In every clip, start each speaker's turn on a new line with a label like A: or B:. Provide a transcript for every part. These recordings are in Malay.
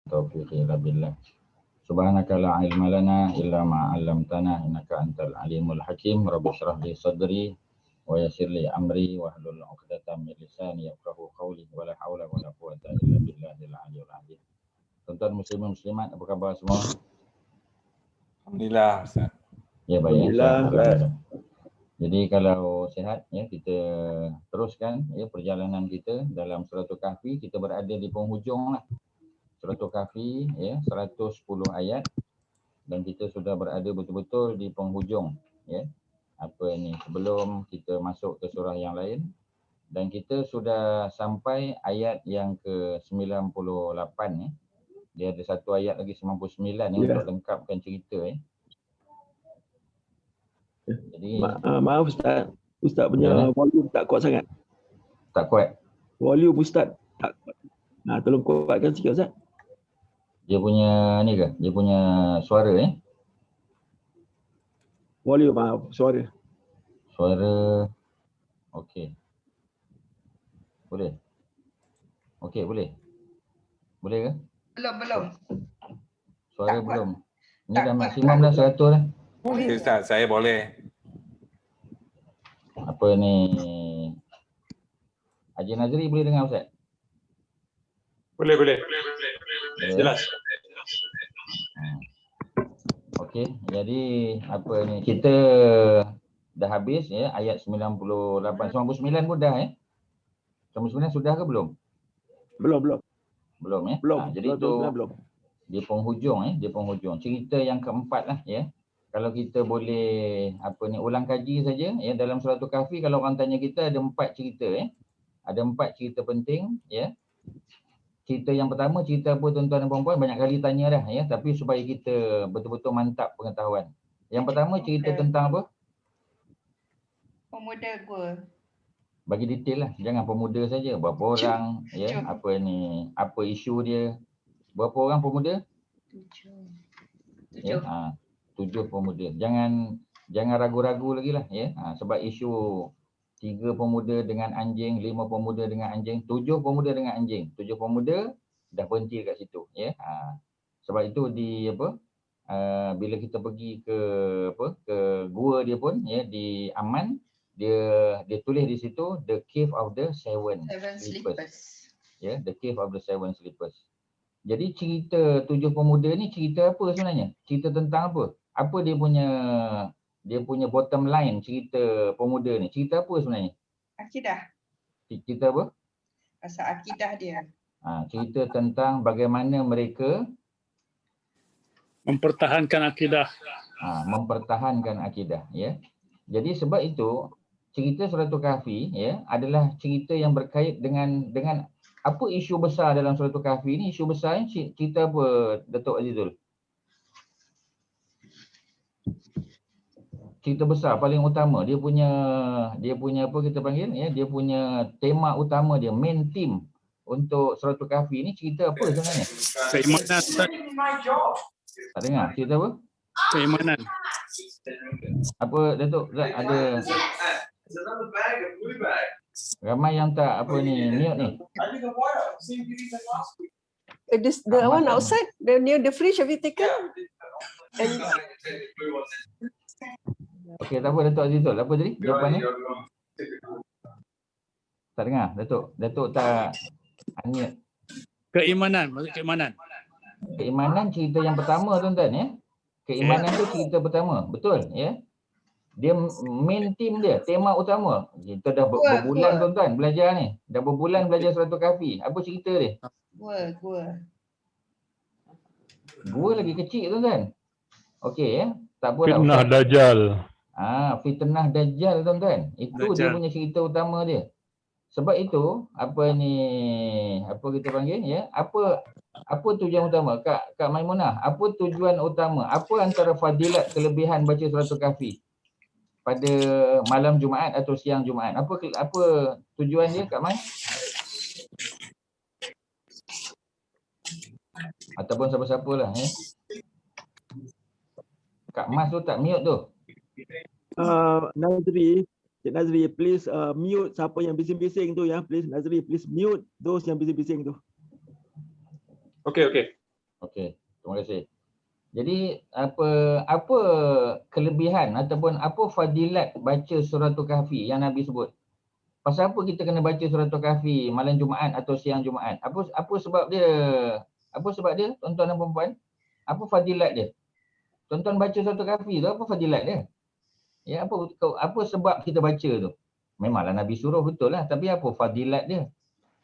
A: taufiq illa billah. Subhanaka la ilma lana illa ma 'allamtana innaka antal alimul hakim. Rabbi shrah li sadri wa yassir li amri wahlul 'uqdatam min lisani yafqahu qawli wa la haula wa la quwwata illa billahil aliyyil azim. Tuan-tuan muslimin muslimat, apa khabar semua?
B: Alhamdulillah Ustaz.
A: Ya, baik.
C: Alhamdulillah.
A: Jadi kalau sihat ya, kita teruskan ya perjalanan kita dalam Suratul Kahfi. Kita berada di penghujung lah. Suratul Kahfi ya 110 ayat dan kita sudah berada betul-betul di penghujung ya. Apa ini sebelum kita masuk ke surah yang lain, dan kita sudah sampai ayat yang ke-98 ya. Dia ada satu ayat lagi 99 ni untuk lengkapkan cerita ya. Jadi
C: maaf Ustaz. Ustaz punya volume tak kuat sangat.
A: Tak kuat.
C: Volume Ustaz tak kuat. Nah, tolong kuatkan sikit Ustaz.
A: Dia punya ni ke? Dia punya suara
C: Volume, suara.
A: Suara. Okey. Boleh? Okey, boleh. Boleh ke?
D: Belum.
A: Suara
D: Tak
A: belum. Ni
D: Tak
A: dah
D: kuat.
A: maksimum dah 100 dah.
B: Boleh Ustaz, saya boleh.
A: Apa ni? Haji Nazri boleh dengar Ustaz?
B: Boleh.
A: Boleh.
B: Jelas.
A: Okey, jadi apa ni? Kita dah habis ya ayat 98, 99 pun dah ya. 99 sudah ke belum?
C: Belum
A: ya.
C: belum.
A: Jadi itu
C: belum.
A: di penghujung ya, di penghujung. Cerita yang keempat lah ya. Kalau kita boleh apa ni ulang kaji saja ya dalam Suratul Kahfi, kalau orang tanya kita ada 4 cerita ya. Ada 4 cerita penting ya. Cerita yang pertama, cerita apa tuan-tuan dan puan-puan, banyak kali tanya dah ya, tapi supaya kita betul-betul mantap pengetahuan. Yang pertama cerita tentang apa?
D: Pemuda gua.
A: Bagi detail lah, jangan pemuda saja. Berapa orang ya, apa ni, apa isu dia. Berapa orang pemuda?
D: 7.
A: Ya, 7 pemuda. Jangan ragu-ragu lagi lah ya. Sebab isu 3 pemuda dengan anjing, 5 pemuda dengan anjing, 7 pemuda dengan anjing. 7 pemuda dah berhenti kat situ ya. Sebab itu di apa? Bila kita pergi ke gua dia pun ya di Aman, dia tulis di situ the cave of the seven slippers. Ya, the cave of the seven slippers. Jadi cerita 7 pemuda ni cerita apa sebenarnya? Cerita tentang apa? Apa dia punya bottom line cerita pemuda ni? Cerita apa sebenarnya?
D: Akidah.
A: Cerita apa?
D: Pasal akidah dia.
A: Cerita tentang bagaimana mereka
E: mempertahankan akidah.
A: Mempertahankan akidah ya. Jadi sebab itu cerita Suratul Kahfi ya adalah cerita yang berkait dengan apa isu besar dalam Suratul Kahfi ni. Isu besar ni cerita apa Datuk Azizul? Cerita besar paling utama, dia punya apa kita panggil ya, dia punya tema utama dia, main theme untuk Suratul Kahfi ni cerita apa sebenarnya?
E: Keimanan Ustaz.
A: Tak dengar cerita apa?
E: Keimanan.
A: Apa Datuk? Ada ramai yang tak apa ni mute ni.
F: The one outside, the near the fridge, have you taken? And
A: Okey, tak apa Datuk Azizul. Apa tadi jawapannya? Tak dengar Datuk tak unmute.
E: Keimanan, maksud keimanan.
A: Keimanan cerita yang pertama tuan-tuan ya. Keimanan tu cerita pertama, betul ya. Dia main theme dia, tema utama. Kita dah berbulan tuan-tuan belajar ni. Dah berbulan belajar Suratul Kahfi. Apa cerita dia? Gua lagi kecil tuan-tuan. Okey ya. Tak apa lah.
G: Fitnah Dajjal.
A: Fitnah Dajjal tuan-tuan. Itu
E: Dajjal.
A: dia punya cerita utama dia. Sebab itu apa kita panggil ya? Apa tujuan utama Kak Maimunah? Apa tujuan utama? Apa antara fadilat kelebihan baca Suratul Kahfi pada malam Jumaat atau siang Jumaat? Apa tujuan dia Kak Mai? Ataupun siapa-siapalah ya. Kak Mas tu tak mute tu.
C: Cik Nazri, please mute siapa yang bising-bising tu ya. Please Nazri, please mute those yang bising-bising tu.
B: Okey.
A: Okey, terima kasih. Jadi apa kelebihan ataupun apa fadilat baca suratul kahfi yang Nabi sebut? Pasal apa kita kena baca suratul kahfi malam Jumaat atau siang Jumaat? Apa sebab dia? Apa sebab dia, tuan-tuan dan puan-puan? Apa fadilat dia? Tuan-tuan baca suratul kahfi tu apa fadilat dia? Ya, apa sebab kita baca tu? Memanglah Nabi suruh betul lah, tapi apa fadilat dia?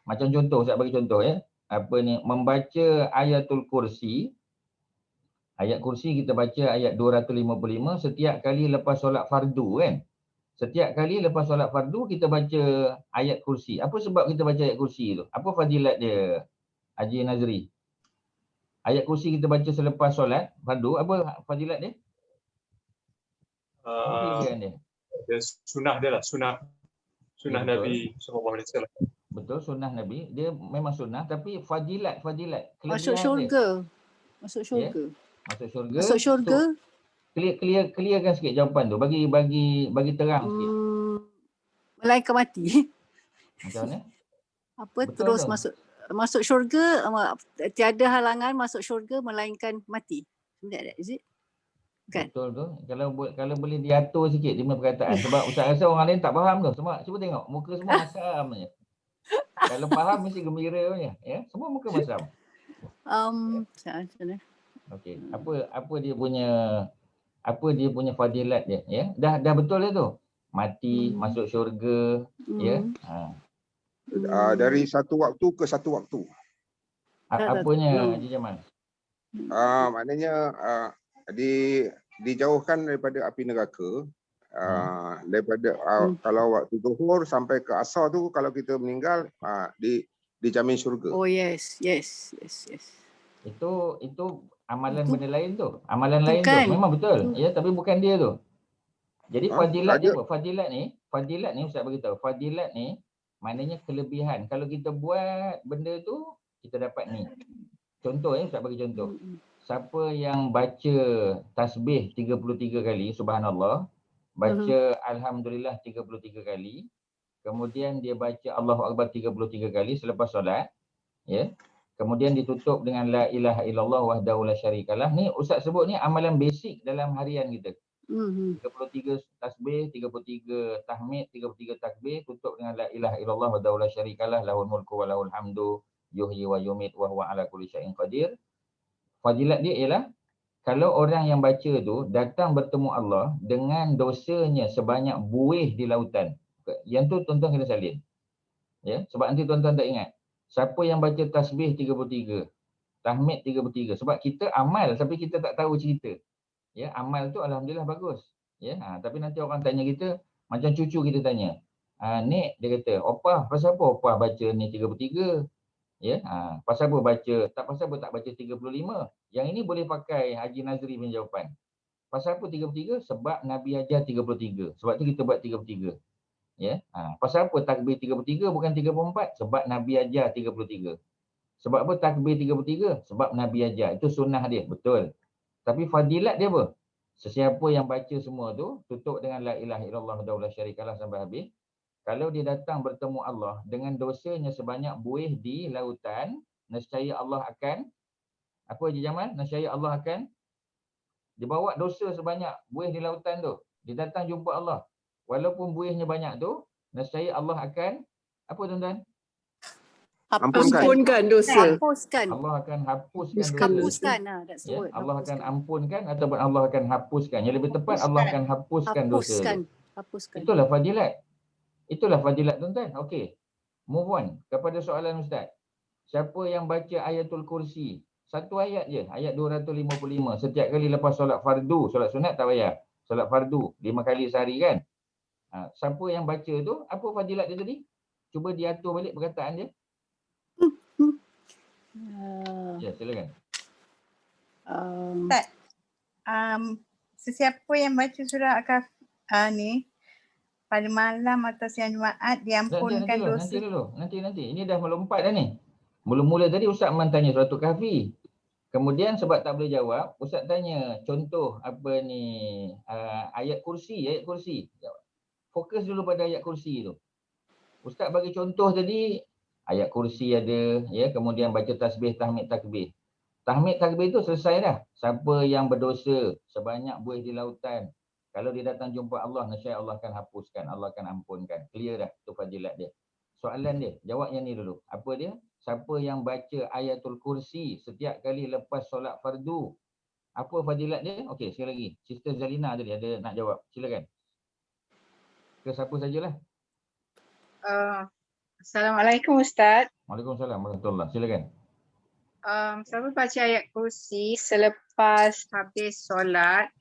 A: Macam contoh, saya bagi contoh ya. Apa ni, membaca ayatul kursi. Ayat kursi kita baca ayat 255 setiap kali lepas solat fardu kan. Setiap kali lepas solat fardu kita baca ayat kursi. Apa sebab kita baca ayat kursi tu? Apa fadilat dia, Haji Nazri? Ayat kursi kita baca selepas solat fardu, apa fadilat dia? Apa kelebihan dia?
B: Dia sunnah dia lah, sunnah
A: Ya, betul.
B: Nabi SAW.
A: Betul, sunnah Nabi. Dia memang sunnah tapi fadilat, kelebihan
F: Masuk
A: dia.
F: syurga. Masuk
A: Ya.
F: syurga.
A: Masuk syurga.
F: Masuk syurga.
A: Clearkan sikit jawapan tu. Bagi terang sikit.
F: Melainkan mati.
A: Macam mana?
F: Apa
A: Betul
F: terus
A: tu.
F: masuk syurga, tiada halangan masuk syurga melainkan mati. Is it? Kan?
A: Betul tu. Kalau boleh diatur sikit dia punya perkataan. Sebab Ustaz rasa orang lain tak faham tu. Cuba tengok. Muka semua masam je. Kalau faham mesti gembira punya. Ya? Semua muka masam.
F: Macam mana?
A: Okey. Apa dia punya fadilat dia, ya? Dah betul dah tu. Mati, masuk syurga, ya.
G: Dari satu waktu ke satu waktu.
A: Apanya Haji Jamal?
G: Maknanya dijauhkan daripada api neraka. Daripada kalau waktu zuhur sampai ke asar tu, kalau kita meninggal dijamin syurga.
F: Oh yes.
A: Itu amalan benda lain tu. Amalan lain
F: Bukan.
A: tu. Memang betul. Ya, tapi bukan dia tu. Jadi fadilat dia apa? Fadilat ni Ustaz beritahu. Fadilat ni maknanya kelebihan. Kalau kita buat benda tu, kita dapat ni. Contoh Ustaz bagi contoh. Siapa yang baca tasbih 33 kali, subhanallah, baca alhamdulillah 33 kali, kemudian dia baca Allahu Akbar 33 kali selepas solat, ya. Kemudian ditutup dengan la ilaha illallah wahdahu la syarikalah. Ni Ustaz sebut ni amalan basic dalam harian kita. 33 tasbih, 33 tahmid, 33 takbir, tutup dengan la ilaha illallah wahdahu la syarikalah lahul mulku wa lahul hamdu yuhyi wa yumit wa huwa ala kulli syai'in qadir. Fadilat dia ialah kalau orang yang baca tu datang bertemu Allah dengan dosanya sebanyak buih di lautan. Yang tu tuan-tuan kena salin. Ya, sebab nanti tuan-tuan tak ingat. Siapa yang baca tasbih 33, tahmid 33, sebab kita amal tapi kita tak tahu cerita. Ya, amal tu alhamdulillah bagus. Ya, tapi nanti orang tanya kita, macam cucu kita tanya. Nek, dia kata, opah, pasal apa opah baca ni 33? Ya, pasal apa baca, pasal apa tak baca 35? Yang ini boleh pakai Haji Nazri punya jawapan. Pasal apa 33? Sebab Nabi ajar 33. Sebab tu kita buat 33. Ya, pasal apa takbir 33 bukan 34? Sebab Nabi ajar 33. Sebab apa takbir 33? Sebab Nabi ajar. Itu sunnah dia, betul. Tapi fadilat dia apa? Sesiapa yang baca semua tu, tutup dengan la ilaha illallah wahdahu la syarikalah sampai habis. Kalau dia datang bertemu Allah dengan dosanya sebanyak buih di lautan, nescaya Allah akan, apa Haji Jamal? Nescaya Allah akan, dia bawa dosa sebanyak buih di lautan tu. Dia datang jumpa Allah. Walaupun buihnya banyak tu, nescaya Allah akan, apa tuan-tuan?
F: Ampunkan dosa.
A: Allah akan hapuskan dosa.
F: Hapuskan. That's the
A: Ya,
F: word.
A: Allah akan ampunkan ataupun Allah akan hapuskan. Yang lebih tepat Allah akan hapuskan dosa.
F: Hapuskan.
A: Itulah fadilat. Itulah fadilat tuan-tuan. Okey. Move on kepada soalan Ustaz. Siapa yang baca ayatul kursi? Satu ayat je. Ayat 255. Setiap kali lepas solat fardu. Solat sunat tak payah. Solat fardu. 5 kali sehari kan? Siapa yang baca tu, apa fadilat dia tadi? Cuba diatur balik perkataan dia. Ya, silakan.
D: Ustaz, sesiapa yang baca surah Al-Kahfi ni pada malam atau siang Jumaat diampunkan dosa.
A: Nanti. Ini dah melompat dah ni. Mula-mula tadi Ustaz tanya suratul Kahfi. Kemudian sebab tak boleh jawab, Ustaz tanya contoh apa ni, ayat kursi. Fokus dulu pada ayat kursi tu. Ustaz bagi contoh tadi, ayat kursi ada, ya, kemudian baca tasbih, tahmid, takbir. Tahmid takbir itu selesai dah. Siapa yang berdosa sebanyak buih di lautan, kalau dia datang jumpa Allah, nescaya Allah akan hapuskan, Allah akan ampunkan. Clear dah, tu fadilat dia. Soalan dia, jawab yang ni dulu. Apa dia? Siapa yang baca ayatul kursi setiap kali lepas solat fardu, apa fadilat dia? Okey, sekali lagi. Sister Zalina tadi ada nak jawab. Silakan. Ke siapa sajalah.
H: Assalamualaikum Ustaz.
A: Waalaikumsalam warahmatullahi. Silakan.
H: Saya baca ayat kursi selepas habis solat.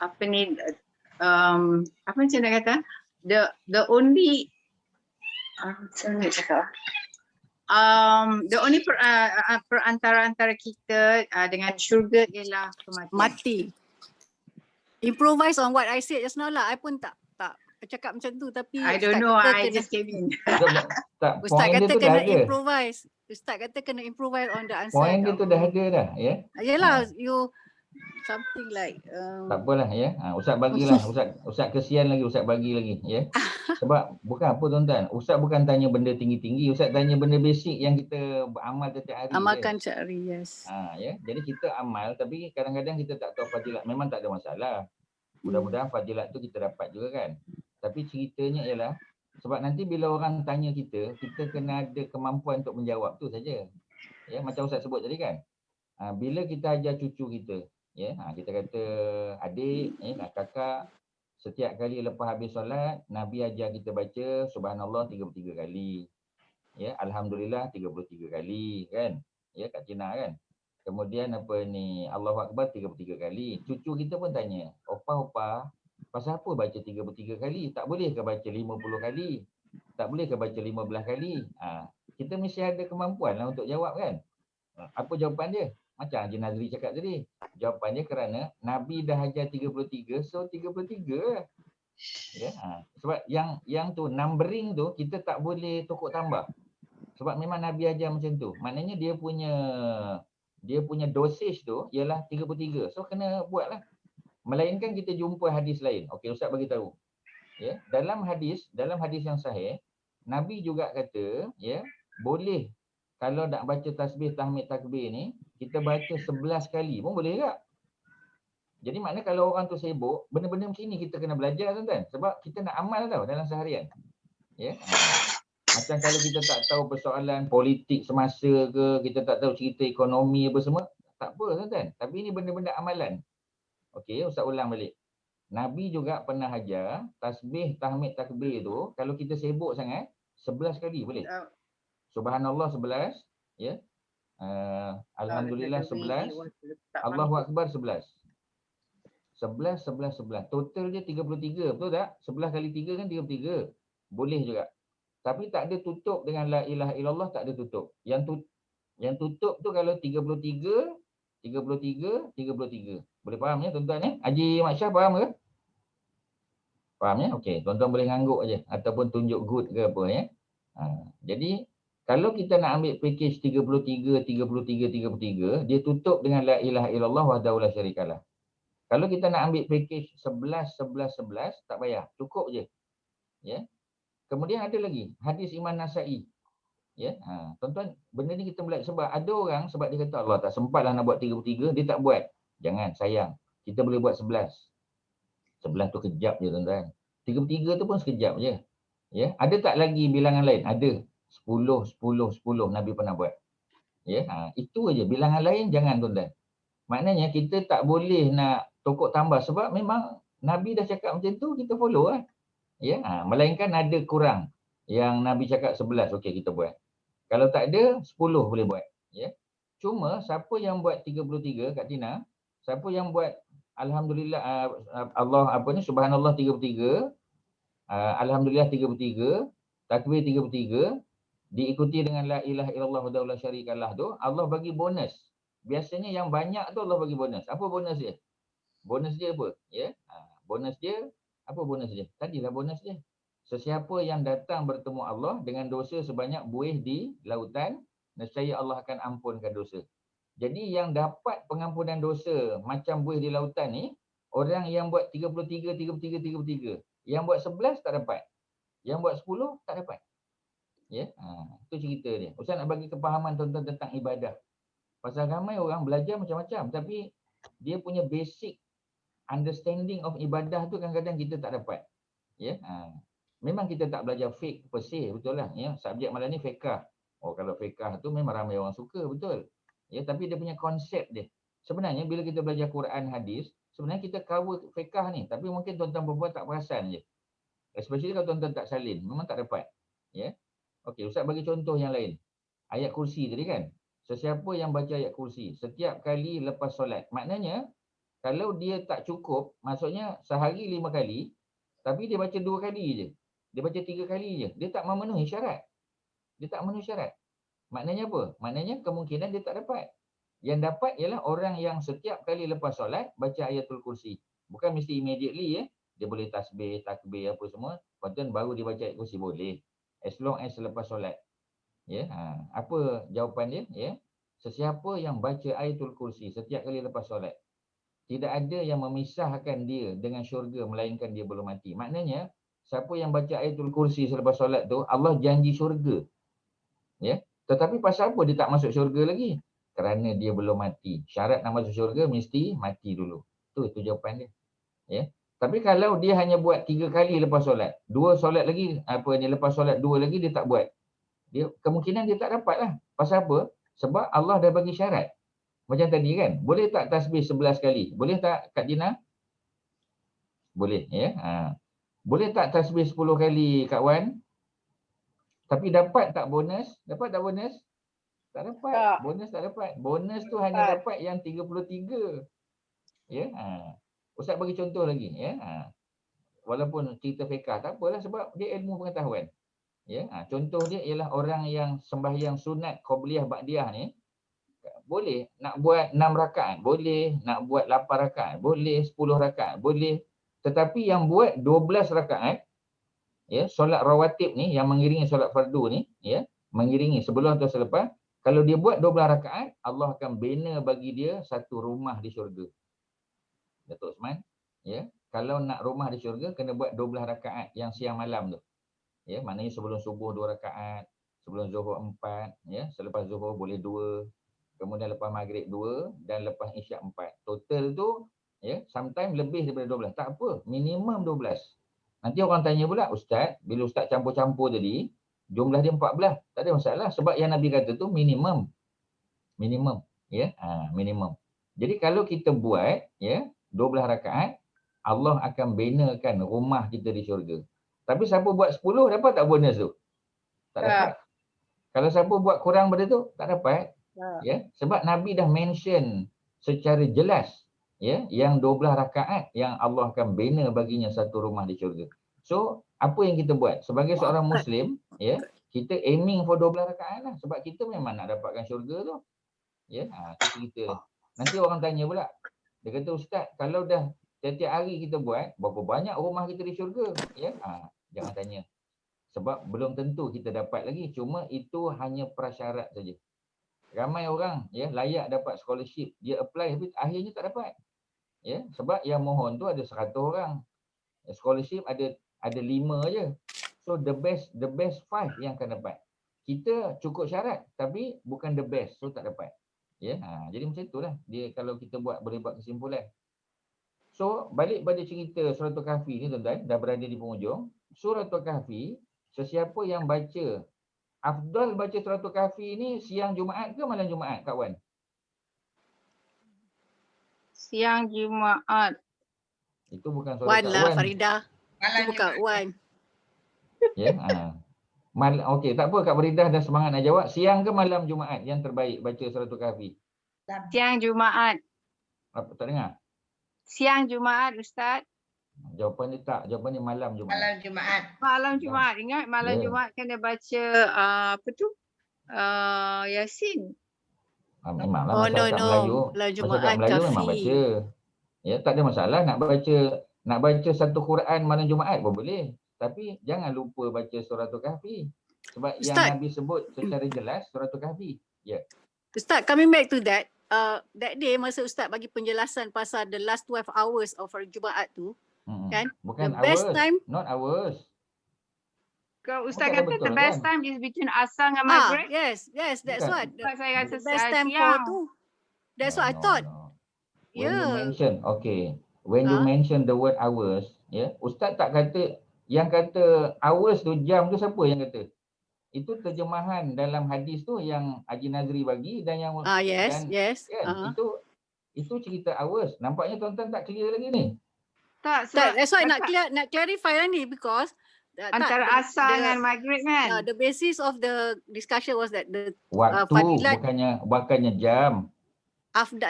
H: Apa ni? Apa macam nak kata? The only macam mana nak cakap? The only perantara kita dengan syurga ialah kematian.
F: Mati. Improvise on what I said just now lah. I pun tak cakap macam tu tapi
H: I don't
F: Ustaz
H: know,
F: kata
H: I
F: kena,
H: just came in.
A: Tak,
F: Ustaz
A: point dia
F: kata
A: tu dah
F: kena
A: ada.
F: improvise. Ustaz kata kena improvise on the answer.
A: Point dia tu dah ada dah, ya.
F: Yelah, you something like
A: Tak apalah ya. Ustaz bagilah. Ustaz kesian lagi, Ustaz bagi lagi ya. Sebab bukan apa tuan-tuan. Ustaz bukan tanya benda tinggi-tinggi, Ustaz tanya benda basic yang kita beramal setiap hari.
F: amalkan sehari, yes.
A: Ya. Jadi kita amal tapi kadang-kadang kita tak tahu fadilat. Memang tak ada masalah. Mudah-mudahan fadilat tu kita dapat juga kan. Tapi ceritanya ialah sebab nanti bila orang tanya kita, kita kena ada kemampuan untuk menjawab tu saja. Ya, macam Ustaz sebut tadi kan. Bila kita ajar cucu kita, ya, kita kata adik, kakak, setiap kali lepas habis solat, Nabi ajar kita baca subhanallah 33 kali. Ya, alhamdulillah 33 kali kan. Ya, Kak Cina kan. Kemudian apa ni, Allahu Akbar 33 kali. Cucu kita pun tanya, opa, pasal apa baca 33 kali? Tak boleh ke baca 50 kali? Tak boleh ke baca 15 kali? Kita mesti ada kemampuan lah untuk jawab kan. Apa jawapan dia? Macam Haji Nazri cakap tadi. Jawapan dia kerana Nabi dah ajar 33, so 33. Ya, sebab yang tu numbering tu kita tak boleh tokok tambah. Sebab memang Nabi ajar macam tu. Maknanya dia punya dosage tu ialah 33. So kena buatlah. Melainkan kita jumpa hadis lain. Okey, Ustaz bagi tahu. Ya, dalam hadis yang sahih, Nabi juga kata, ya, boleh kalau nak baca tasbih tahmid takbir ni, kita baca 11 kali pun boleh tak? Jadi maknanya kalau orang tu sibuk, benda-benda macam ni kita kena belajar tuan-tuan. Sebab kita nak amal tau dalam seharian. Ya. Macam kalau kita tak tahu persoalan politik semasa ke, kita tak tahu cerita ekonomi apa semua, tak apa tuan-tuan. Tapi ini benda-benda amalan. Okey, Ustaz ulang balik. Nabi juga pernah ajar tasbih tahmid takbir tu, kalau kita sibuk sangat, 11 kali boleh. Subhanallah 11, ya. Alhamdulillah 11, Allahu Akbar 11. 11. Total dia 33, betul tak? 11 kali 3 kan 33. Boleh juga. Tapi tak ada tutup dengan la ilaha illallah, tak ada tutup. Yang tutup tu kalau 33. Boleh faham ya tuan-tuan ya? Haji Mat Syah faham ke? Faham ya? Okey, tuan-tuan boleh ngangguk aja ataupun tunjuk good ke apa ya. Jadi kalau kita nak ambil package 33, dia tutup dengan la ilaha illallah wahdahu la syarikalah. Kalau kita nak ambil package 11, tak payah. Cukup je. Ya. Kemudian ada lagi hadis Imam Nasa'i. Ya. Tuan-tuan, benda ni kita belajar sebab ada orang sebab dia kata Allah tak sempatlah nak buat 33, dia tak buat. Jangan, sayang. Kita boleh buat 11. 11 tu kejap je tuan-tuan. 33 tu pun sekejap je. Ya. Ada tak lagi bilangan lain? Ada. 10 Nabi pernah buat. Ya. Itu aja. Bilangan lain jangan tuan-tuan. Maknanya kita tak boleh nak tokok tambah sebab memang Nabi dah cakap macam tu, kita follow lah. Ya. Melainkan ada kurang. Yang Nabi cakap 11, okey kita buat. Kalau tak ada, 10 boleh buat. Ya. Cuma siapa yang buat 33, Kak Tina, siapa yang buat alhamdulillah subhanallah 33, alhamdulillah 33, takbir 33, diikuti dengan la ilaha illallah wahdahu la syarikalah tu, Allah bagi bonus. Biasanya yang banyak tu Allah bagi bonus. Apa bonus dia? Bonus dia apa? Ya. Bonus dia, apa bonus dia? Tadilah bonus dia. Sesiapa yang datang bertemu Allah dengan dosa sebanyak buih di lautan, nescaya Allah akan ampunkan dosa. Jadi yang dapat pengampunan dosa macam buih di lautan ni, orang yang buat 33. Yang buat 11 tak dapat. Yang buat 10 tak dapat. Ya, itu cerita dia. Ustaz nak bagi kepahaman tuan-tuan tentang ibadah. Pasal ramai orang belajar macam-macam tapi dia punya basic understanding of ibadah tu kadang-kadang kita tak dapat. Ya, memang kita tak belajar fiqh per se, betul lah. Ya, subjek malam ni fiqh. Oh, kalau fiqh tu memang ramai orang suka, betul. Ya, tapi dia punya konsep dia. Sebenarnya bila kita belajar Quran, hadis, sebenarnya kita cover fiqh ni, tapi mungkin tuan-tuan perempuan tak perasan je. Especially kalau tuan-tuan tak salin, memang tak dapat. Ya. Okey, Ustaz bagi contoh yang lain. Ayat kursi tadi kan. Sesiapa yang baca ayat kursi setiap kali lepas solat. Maknanya kalau dia tak cukup, maksudnya sehari 5 kali, tapi dia baca 2 kali je. Dia baca 3 kali je. Dia tak memenuhi syarat. Dia tak memenuhi syarat. Maknanya apa? Maknanya kemungkinan dia tak dapat. Yang dapat ialah orang yang setiap kali lepas solat baca ayatul kursi. Bukan mesti immediately ya. Dia boleh tasbih, takbir apa semua. Lepas baru dia baca ayat kursi boleh. As long as selepas solat. Ya, apa jawapan dia? Ya. Sesiapa yang baca ayatul kursi setiap kali lepas solat, tidak ada yang memisahkan dia dengan syurga melainkan dia belum mati. Maknanya, siapa yang baca ayatul kursi selepas solat tu, Allah janji syurga. Ya. Tetapi pasal apa dia tak masuk syurga lagi? Kerana dia belum mati. Syarat nak masuk syurga mesti mati dulu. Itu jawapan dia. Ya. Tapi kalau dia hanya buat 3 kali lepas solat, 2 solat lagi, lepas solat 2 lagi dia tak buat. Dia kemungkinan dia tak dapat lah. Pasal apa? Sebab Allah dah bagi syarat. Macam tadi kan, boleh tak tasbih 11 kali? Boleh tak Kak Dina? Boleh ya. Boleh tak tasbih 10 kali Kak Wan? Tapi dapat tak bonus? Dapat tak bonus? Tak dapat.
D: Tak.
A: Bonus tak dapat. Bonus tu hanya dapat yang 33. Ya. Ustaz bagi contoh lagi ya. Walaupun cerita fiqh tak apalah sebab dia ilmu pengetahuan. Ya, contoh dia ialah orang yang sembahyang sunat qabliyah ba'diyah ni boleh nak buat 6 rakaat, boleh nak buat 8 rakaat, boleh 10 rakaat, boleh. Tetapi yang buat 12 rakaat ya, solat rawatib ni yang mengiringi solat fardu ni ya, mengiringi sebelum atau selepas, kalau dia buat 12 rakaat, Allah akan bina bagi dia satu rumah di syurga. Datuk Osman, ya. Kalau nak rumah di syurga kena buat 12 rakaat yang siang malam tu. Ya, maknanya sebelum subuh 2 rakaat, sebelum zuhur 4, ya, selepas zuhur boleh 2, kemudian lepas maghrib 2 dan lepas isyak 4. Total tu ya, sometimes lebih daripada 12. Tak apa, minimum 12. Nanti orang tanya pula, Ustaz, bila Ustaz campur-campur tadi, jumlah dia 14. Tak ada masalah sebab yang Nabi kata tu minimum. Minimum, ya, minimum. Jadi kalau kita buat ya 12 rakaat, Allah akan binakan rumah kita di syurga. Tapi siapa buat 10 dapat tak bonus tu? Tak dapat. Kalau siapa buat kurang pada tu tak dapat. Ya, sebab Nabi dah mention secara jelas ya yang 12 rakaat yang Allah akan bina baginya satu rumah di syurga. So, apa yang kita buat sebagai seorang muslim ya, kita aiming for 12 rakaat lah sebab kita memang nak dapatkan syurga tu. Ya, itu kita. Nanti orang tanya pula. Dia kata, Ustaz, kalau dah setiap hari kita buat, berapa banyak rumah kita di syurga? Ya, jangan tanya. Sebab belum tentu kita dapat lagi. Cuma itu hanya prasyarat saja. Ramai orang ya layak dapat scholarship. Dia apply tapi akhirnya tak dapat. Ya, sebab yang mohon tu ada 100 orang. Scholarship ada 5 je. So the best 5 yang akan dapat. Kita cukup syarat tapi bukan the best. So tak dapat. Ya, jadi macam itulah. Dia kalau kita boleh buat kesimpulan. So, balik pada cerita Suratul Kahfi ni tuan-tuan, dah berada di penghujung. Suratul Kahfi, sesiapa yang baca, afdal baca Suratul Kahfi ni siang Jumaat ke malam Jumaat, Kak Wan?
H: Siang Jumaat.
A: Itu bukan solat
F: Wan
A: Kak
F: lah
A: Wan.
F: Farida. Itu bukan Wan.
A: Ya, okey, tak apa Kak Faridah dah semangat nak jawab. Siang ke malam Jumaat yang terbaik baca Suratul Kahfi?
H: Siang Jumaat.
A: Apa, tak dengar?
H: Siang Jumaat, Ustaz.
A: Jawapan dia tak. Jawapan dia malam Jumaat.
I: Malam Jumaat.
H: Malam Jumaat. Ingat malam
A: Ya.
H: Jumaat kena baca apa tu? Yasin.
A: Memanglah
F: Oh,
A: masyarakat
F: no.
A: Melayu.
F: Malam Jumaat
A: Masyarakat Melayu memang
F: Kahfi.
A: baca. Ya, tak ada masalah nak baca satu Quran malam Jumaat pun boleh. Tapi jangan lupa baca Suratul Kahfi. Sebab yang
F: Ustaz.
A: Nabi sebut secara jelas Suratul Kahfi. Ya.
F: Ustaz, coming back to that. That day masa Ustaz bagi penjelasan pasal the last 12 hours of Jumaat tu, kan?
A: Bukan
F: The best
A: hours.
F: time-
A: Not hours.
H: Kalau Ustaz
A: Bukan
H: kata
A: betul
H: the best
A: kan?
H: time is between asar dengan
F: Ah,
H: maghrib.
F: yes, that's
A: Bukan.
F: what.
H: Sebab saya rasa
F: The best time for
H: siang.
F: tu. That's
A: No,
F: what I
A: no,
F: thought.
A: no. When you
F: Yeah.
A: mention, okay. When you
F: Ah.
A: mention the word hours, ya, Ustaz tak kata, yang kata hours tu, jam tu siapa yang kata? Itu terjemahan dalam hadis tu yang Haji Nazri bagi dan yang
F: Yes,
A: dan
F: yes.
A: kan, itu cerita hours. Nampaknya tuan-tuan tak clear lagi ni.
H: Tak, sebab
F: That's why nak
H: kata
F: clarify lah ni because
H: antara asar dengan maghrib kan.
F: the basis of the discussion was that the
A: Waktu,
F: fadilat
A: bukannya jam.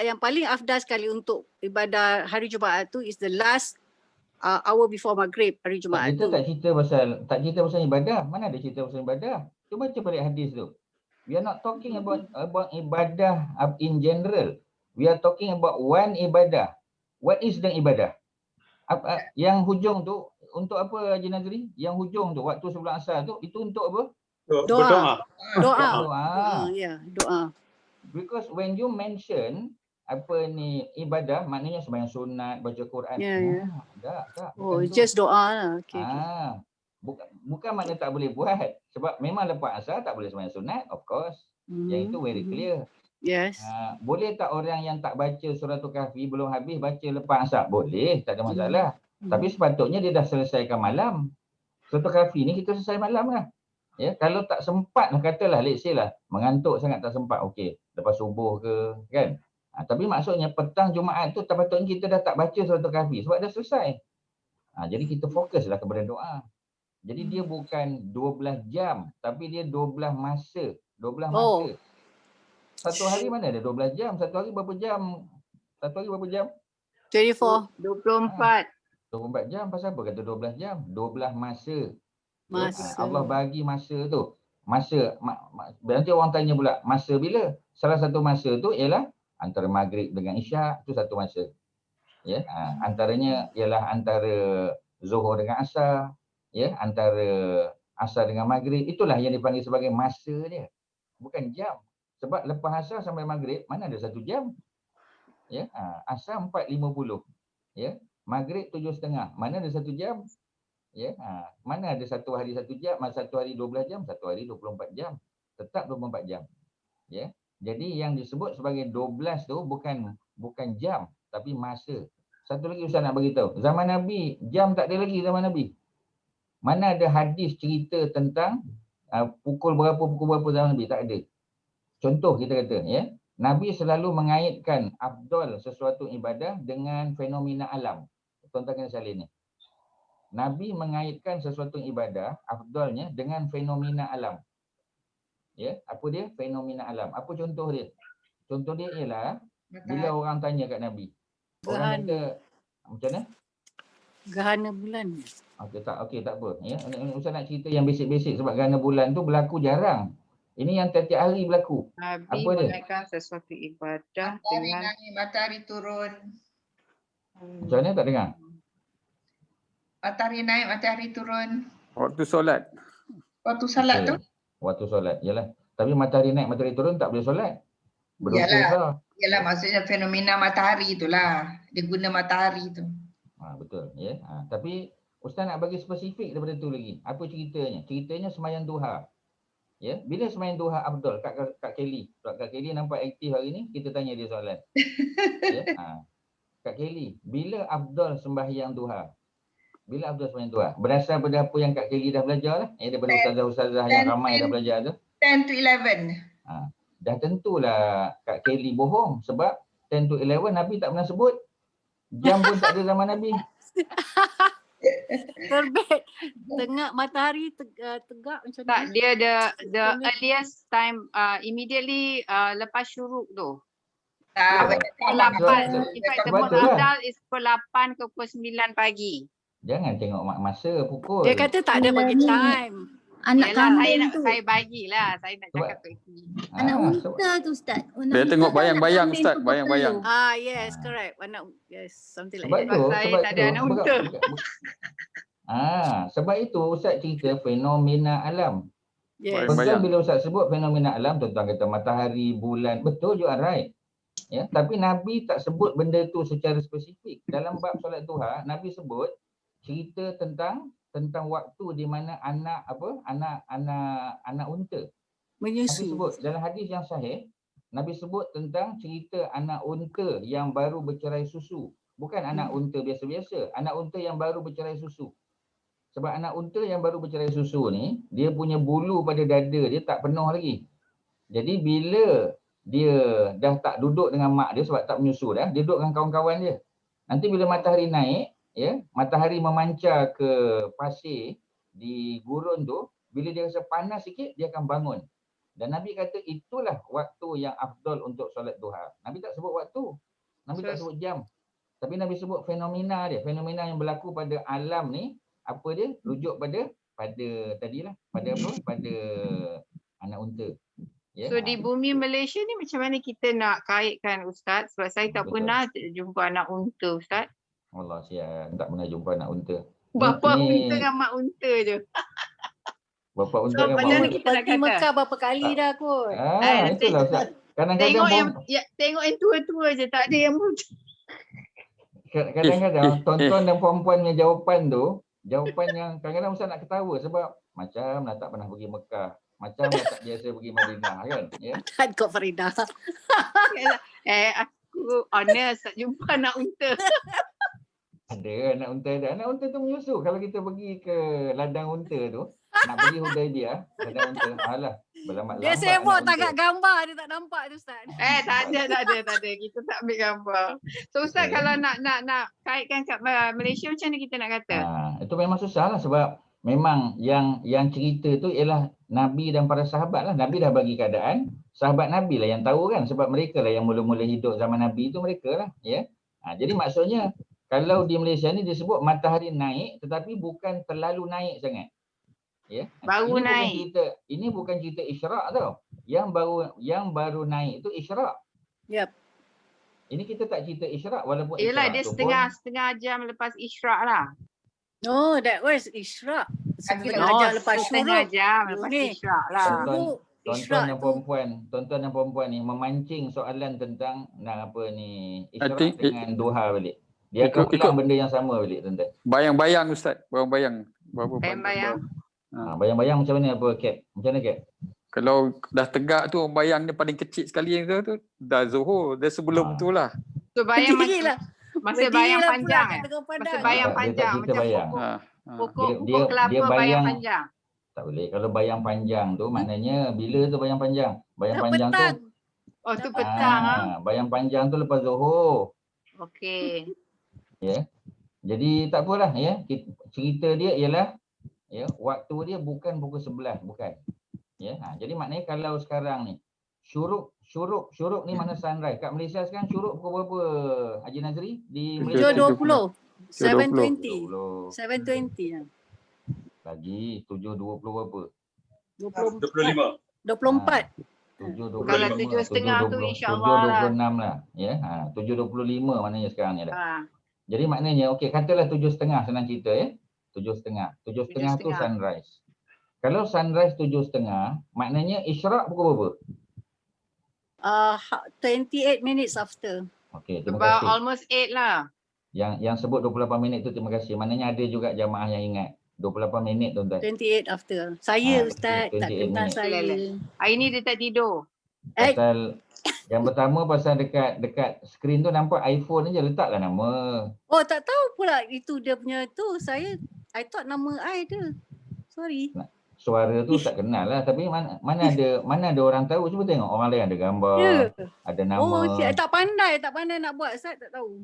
F: yang paling afdal sekali untuk ibadah hari Jumaat tu is the last hour before maghrib hari Jumaat
A: Kita
F: tu.
A: tak cerita pasal ibadah. Mana ada cerita pasal ibadah? Cuba baca balik hadis tu. We are not talking about ibadah in general. We are talking about one ibadah. What is the ibadah? Yang hujung tu untuk apa Haji Nazri? Yang hujung tu waktu sebelum asar tu itu untuk apa?
F: Doa. Doa.
A: Doa.
F: Doa.
A: Because when you mention apa ni ibadah, maknanya sembahyang sunat, baca Quran.
F: Ya.
A: Tak.
F: Oh,
A: bukan tu.
F: just doa lah. Okay.
A: Bukan makna tak boleh buat. Sebab memang lepas asar tak boleh sembahyang sunat, of course. Yang itu very clear.
F: Yes.
A: Boleh tak orang yang tak baca suratul kahfi belum habis baca lepas asar? Boleh, tak ada masalah. Tapi sepatutnya dia dah selesaikan malam. Suratul kahfi ni kita selesai malam lah. Ya, kalau tak sempat lah, katalah let's say lah mengantuk sangat tak sempat, okey, lepas subuh ke kan. Tapi maksudnya petang Jumaat tu sepatutnya kita dah tak baca suratul kahfi sebab dah selesai. Jadi kita fokuslah kepada doa. Jadi dia bukan 12 jam tapi dia 12 masa. 12 masa. Satu hari mana ada 12 jam? Satu hari berapa jam?
F: 24.
H: 24.
A: 24 jam. Pasal apa kata 12 jam? 12 masa.
F: Masa.
A: Allah bagi masa tu. Masa, nanti orang tanya pula, masa bila? Salah satu masa tu ialah antara maghrib dengan isyak, tu satu masa. Ya, antaranya ialah antara zuhur dengan asar, ya, antara asar dengan maghrib, itulah yang dipanggil sebagai masa dia. Bukan jam. Sebab lepas asar sampai maghrib, mana ada 1 jam? Ya, asar 4.50. Ya, maghrib 7.30. Mana ada 1 jam? Ya, mana ada satu hari 1 jam, satu hari 12 jam, satu hari 24 jam. Tetap 24 jam. Ya. Jadi yang disebut sebagai 12 tu bukan jam tapi masa. Satu lagi Ustaz nak beritahu. Zaman Nabi, jam tak ada lagi zaman Nabi. Mana ada hadis cerita tentang pukul berapa zaman Nabi? Tak ada. Contoh kita kata, ya. Nabi selalu mengaitkan afdal sesuatu ibadah dengan fenomena alam. Tuan-tuan kena salin ni. Nabi mengaitkan sesuatu ibadah afdalnya dengan fenomena alam. Ya, apa dia? Fenomena alam. Apa contoh dia? Contoh dia ialah bila orang tanya kat Nabi. Orang kata macam mana?
F: Gerhana bulan.
A: Okey tak apa. Ya, Ustaz nak cerita yang basic-basic sebab gerhana bulan tu berlaku jarang. Ini yang tiap-tiap hari berlaku.
H: Nabi
A: Apa dia?
H: mengaitkan sesuatu ibadah dengan
I: matahari turun.
A: Macam mana tak dengar?
I: Matahari naik, matahari turun.
C: Waktu solat.
I: Waktu salat tu?
A: Waktu solat, yalah. Tapi matahari naik, matahari turun tak boleh solat. Berdosa.
I: Yalah, maksudnya fenomena matahari itulah. Dia guna matahari tu.
A: Betul, ya. Tapi Ustaz nak bagi spesifik daripada tu lagi. Apa ceritanya? Ceritanya sembahyang duha. Ya, bila sembahyang duha afdal Kak Kelly. Kak Kelly nampak aktif hari ni, kita tanya dia soalan. Ya. Kak Kelly, bila afdal sembahyang duha? Bila afdal sembahyang duha? Berdasar pada apa yang Kak Kelly dah belajar lah. Daripada ustazah-ustazah yang ramai dah belajar tu.
I: 10 to 11.
A: Dah tentulah Kak Kelly bohong sebab 10 to 11 Nabi tak pernah sebut. Jam pun tak ada zaman Nabi.
F: Terbit tengah matahari tegak macam
H: tak,
F: ni.
H: dia the earliest time immediately lepas syuruk tu. Pukul 8. In fact, the most afdal is pukul 8 ke pukul 9 pagi.
A: Jangan tengok masa pukul.
F: Dia kata tak ada bagi time.
J: Anak kambing tu.
H: Saya bagilah. Saya nak cakap tu.
J: Anak unta tu Ustaz.
C: Dia tengok bayang-bayang Ustaz, bayang-bayang.
F: Yes, correct. Yes, something like
A: Sebab
F: that.
A: tu,
H: Saya tak ada anak unta.
A: Sebab itu Ustaz cerita fenomena alam.
F: Yes.
A: Betul bila Ustaz sebut fenomena alam, tuan-tuan kata matahari, bulan, betul you are right. Ya, tapi Nabi tak sebut benda tu secara spesifik. Dalam bab solat duha, Nabi sebut cerita tentang tentang waktu di mana anak unta. Nabi
F: Menyusu.
A: sebut dalam hadis yang sahih, Nabi sebut tentang cerita anak unta yang baru bercerai susu. Bukan anak unta biasa-biasa, anak unta yang baru bercerai susu. Sebab anak unta yang baru bercerai susu ni, dia punya bulu pada dada dia tak penuh lagi. Jadi bila dia dah tak duduk dengan mak dia sebab tak menyusu dah, dia duduk dengan kawan-kawan dia. Nanti bila matahari naik, ya, matahari memancar ke pasir di gurun tu, bila dia rasa panas sikit, dia akan bangun. Dan Nabi kata itulah waktu yang afdal untuk solat duha. Nabi tak sebut waktu. Nabi tak sebut jam. Tapi Nabi sebut fenomena dia. Fenomena yang berlaku pada alam ni, apa dia? Rujuk pada tadilah. Pada apa? Pada anak unta. Ya.
H: So di bumi Malaysia ni macam mana kita nak kaitkan Ustaz? Sebab saya tak
A: Betul.
H: pernah jumpa anak unta Ustaz.
A: Allah siap. Tak pernah jumpa anak unta.
H: Bapa
A: Ni-
H: unta dengan mak unta je.
A: Bapa unta
H: So,
A: dengan
H: macam
A: mak
H: mana
A: unta.
H: kita nak
F: Pergi
H: kata?
F: Mekah berapa kali dah kot.
H: nanti
A: Itulah Ustaz. Kadang-kadang
H: Tengok yang tua-tua je, tak ada yang muda.
A: kadang-kadang tonton dan perempuan punya jawapan tu, jawapan yang kadang-kadang Ustaz nak ketawa sebab macam dah tak pernah pergi Mekah. Macam dah tak biasa pergi Madinah kan. Ya.
F: Tak kot Farida.
H: Aku honest tak jumpa anak unta.
A: Ada anak unta ada. Anak unta tu menyusu. Kalau kita pergi ke ladang unta tu, nak pergi Hudaibiyah, ladang unta, alah, berlambat-lambat.
F: Dia sibuk
A: anak
F: tak
A: unta.
F: kat gambar, dia tak nampak tu Ustaz.
H: Tak ada. Kita tak ambil gambar. So Ustaz
A: Okay.
H: kalau nak kaitkan kat Malaysia macam mana kita nak kata?
A: Itu memang susah lah sebab memang yang cerita tu ialah Nabi dan para sahabat lah. Nabi dah bagi keadaan, sahabat Nabi lah yang tahu kan sebab mereka lah yang mula-mula hidup zaman Nabi tu mereka lah. Ya. Jadi maksudnya kalau di Malaysia ni disebut matahari naik tetapi bukan terlalu naik sangat. Ya.
H: Baru
A: Ini
H: naik.
A: Ini bukan cerita isyraq tau. Yang baru naik tu isyraq.
F: Yep.
A: Ini kita tak cerita isyraq walaupun
H: Yelah
A: isyraq
H: dia
A: tu pun
H: setengah jam lepas isyraq lah.
F: No, that was Ishraq. Setengah
H: Oh,
F: jam lepas
H: setengah
F: syuruk.
H: jam lepas
F: Ni,
H: isyraq lah.
F: Syuruk,
A: Tonton
F: Ishraq
A: yang
F: tu.
A: perempuan ni memancing soalan tentang nak apa ni isyraq
C: think
A: dengan duha balik. Dia akan ulang benda yang sama balik tuan-tuan.
C: Bayang-bayang Ustaz, bayang-bayang.
H: Bayang-bayang.
A: Bayang-bayang macam mana apa Cap? Macam mana Cap?
C: Kalau dah tegak tu bayang dia paling kecil sekali yang tu dah zuhur, dah sebelum tu lah.
H: So bayang
F: Berdiri lah.
H: masa bayang
F: Berdirilah
H: panjang
F: pula kat tengah
H: Masa
F: padang.
H: bayang
A: Dia tak
H: panjang
A: cerita
H: macam
A: bayang.
H: pokok
A: Dia
H: kelapa bayang
A: bayang
H: panjang.
A: tak boleh. Kalau bayang panjang tu maknanya bila tu bayang panjang? Bayang
F: Dah
A: panjang
F: petang.
A: tu
H: Oh tu petang ah.
A: bayang panjang tu lepas zuhur.
H: Okey.
A: Ya. Jadi tak apalah ya. Cerita dia ialah ya, waktu dia bukan pukul 11, bukan. Ya. Jadi maknanya kalau sekarang ni syuruk ni mana sunrise. Kat Malaysia sekarang syuruk pukul berapa Haji Nazri di Malaysia?
F: 7.20.
A: 7.20.
F: 7.20.
A: Lagi 7.20 berapa?
E: 25.
F: 24.
A: 7.20.
H: Kalau 7.30 tu insya-Allah lah.
A: 7.26 lah. Ya. 7.25 maknanya sekarang ni dah.
H: Ha.
A: Jadi maknanya okey katalah 7.30 senang cerita ya. 7.30. 7.30 tu
H: 7.30.
A: sunrise. Kalau sunrise 7.30 maknanya isyraq pukul berapa?
F: 28 minutes after.
A: Okey, terima
H: About
A: kasih.
H: almost 8 lah.
A: Yang sebut 28 minit tu terima kasih. Maknanya ada juga jamaah yang ingat 28 minit tuan-tuan.
F: 28 after. Saya Ustaz, tak
A: 28
F: kenal
A: minit.
F: saya.
H: Hari ni dia tak tidur.
A: Pasal yang pertama pasal dekat skrin tu nampak iPhone aja letaklah nama.
F: Oh, tak tahu pula itu dia punya tu. I thought nama I dia. Sorry.
A: Suara tu tak kenal lah tapi mana ada orang tahu. Cuba tengok orang lain ada gambar,
F: Ya.
A: ada nama.
F: Oh, tak pandai nak buat. Ustaz tak tahu.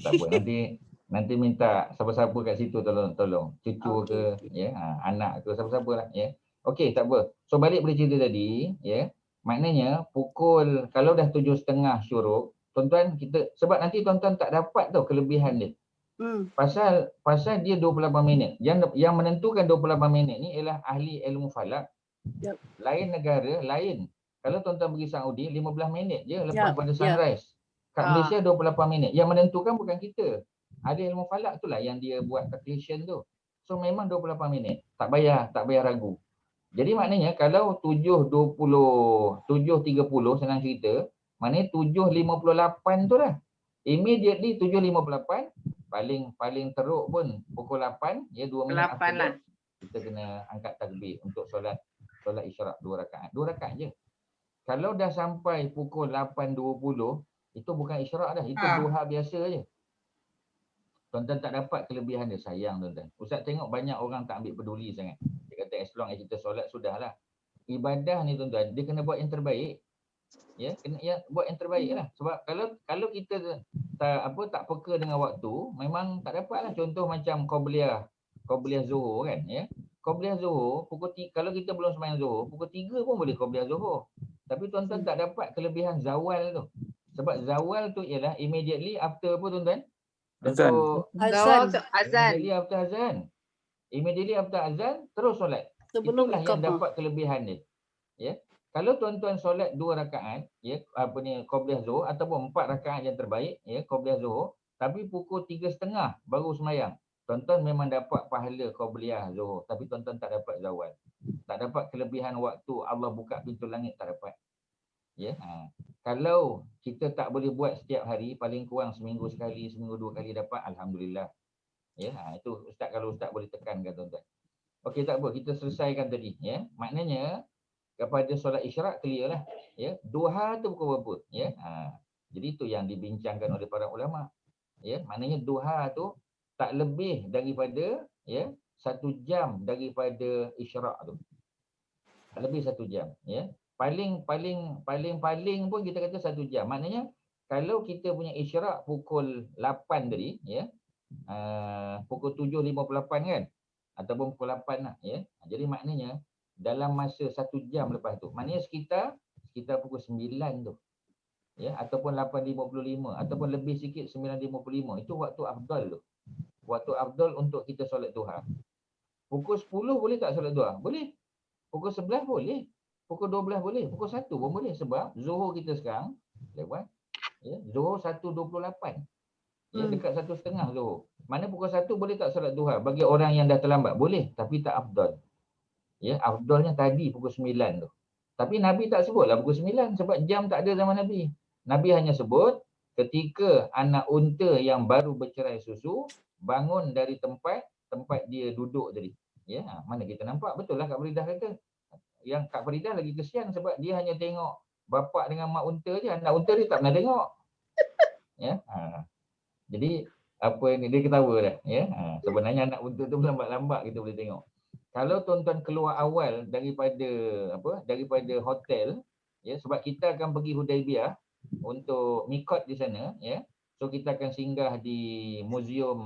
A: Tak apa nanti minta siapa-siapa kat situ tolong cucu ke ya anak ke siapa-siapa lah ya. Okey tak apa. So balik pada cerita tadi ya. Maknanya pukul kalau dah 7.30 syuruk tuan-tuan kita sebab nanti tuan-tuan tak dapat tau kelebihan dia. Pasal dia 28 minit. Yang menentukan 28 minit ni ialah ahli ilmu falak.
F: Yep.
A: Lain negara lain. Kalau tuan-tuan pergi Saudi 15 minit je lepas
F: Yep,
A: pada sunrise. Kat Malaysia 28 minit. Yang menentukan bukan kita. Ada ilmu falak tu lah yang dia buat calculation tu. So memang 28 minit. Tak payah ragu. Jadi maknanya kalau 7.30 senang cerita, maknanya 7.58 tu lah. Immediately 7.58 paling teruk pun pukul 8 ya 2 minit
H: 8
A: after
H: lah.
A: that, kita kena angkat takbir untuk solat isyarak 2 rakaat. 2 rakaat je. Kalau dah sampai pukul 8.20 itu bukan isyarak dah, itu duha biasa je. Tuan-tuan tak dapat kelebihan dia, sayang tuan-tuan. Ustaz tengok banyak orang tak ambil peduli sangat. Dia kata as long as kita solat sudahlah. Ibadah ni tuan-tuan, dia kena buat yang terbaik. Ya, kena buat yang terbaik lah. Sebab kalau kita tak peka dengan waktu, memang tak dapat lah. Contoh macam Qobliyah Zuhur kan, ya. Qobliyah Zuhur kalau kita belum sembahyang Zuhur, pukul 3 pun boleh Qobliyah Zuhur. Tapi tuan-tuan tak dapat kelebihan zawal tu. Sebab zawal tu ialah immediately after apa tuan-tuan?
C: Azan.
H: Azan.
A: Immediately after azan terus solat.
F: Sebelum
A: Itulah yang
F: iqamah.
A: dapat kelebihan dia. Ya. Kalau tuan-tuan solat 2 rakaat, ya, Qobliyah Zuhur ataupun 4 rakaat yang terbaik, ya, Qobliyah Zuhur, tapi pukul 3.30 baru sembahyang. Tuan-tuan memang dapat pahala Qobliyah Zuhur, tapi tuan-tuan tak dapat zawal. Tak dapat kelebihan waktu Allah buka pintu langit, tak dapat. Ya. Kalau kita tak boleh buat setiap hari, paling kurang seminggu sekali, seminggu 2 kali dapat, alhamdulillah. Ya, itu ustaz, kalau ustaz boleh tekankan tuan-tuan. Okey, tak apa, kita selesaikan tadi, ya. Maknanya kepada solat isyarak clear lah, ya. Duha tu pukul berapa, ya. Jadi itu yang dibincangkan oleh para ulama. Ya, maknanya duha tu tak lebih daripada, ya, 1 jam daripada isyarak tu. Tak lebih 1 jam, ya. Paling pun kita kata 1 jam. Maknanya kalau kita punya isyarak pukul 8 tadi, ya, pukul 7.58 kan, ataupun pukul 8 lah, ya. Jadi maknanya dalam masa 1 jam lepas tu, maknanya sekitar pukul 9 tu, ya, ataupun 8.55 ataupun lebih sikit 9.55, itu waktu afdal tu. Waktu afdal untuk kita solat duha. Pukul 10 boleh tak solat duha? Boleh. Pukul 11 boleh. Pukul 12 boleh, pukul 1 pun boleh, sebab Zuhur kita sekarang lewat, ya, Zuhur 1.28. Ya, dekat 1.30 Zuhur. Mana pukul 1 boleh tak solat duha bagi orang yang dah terlambat? Boleh, tapi tak afdal. Ya, afdalnya tadi pukul 9 tu. Tapi Nabi tak sebutlah pukul 9 sebab jam tak ada zaman Nabi. Nabi hanya sebut ketika anak unta yang baru bercerai susu bangun dari tempat dia duduk tadi. Ya, mana kita nampak, betul lah Kak Faridah kata. Yang Kak Faridah lagi kesian sebab dia hanya tengok bapak dengan mak unta je, anak unta dia tak pernah tengok. Ya. Jadi apa ni, dia ketawa dah, ya. Sebenarnya anak unta tu lambat-lambat kita boleh tengok. Kalau tuan-tuan keluar awal daripada hotel, ya, sebab kita akan pergi Hudaibiyah untuk mikot di sana, ya. So kita akan singgah di muzium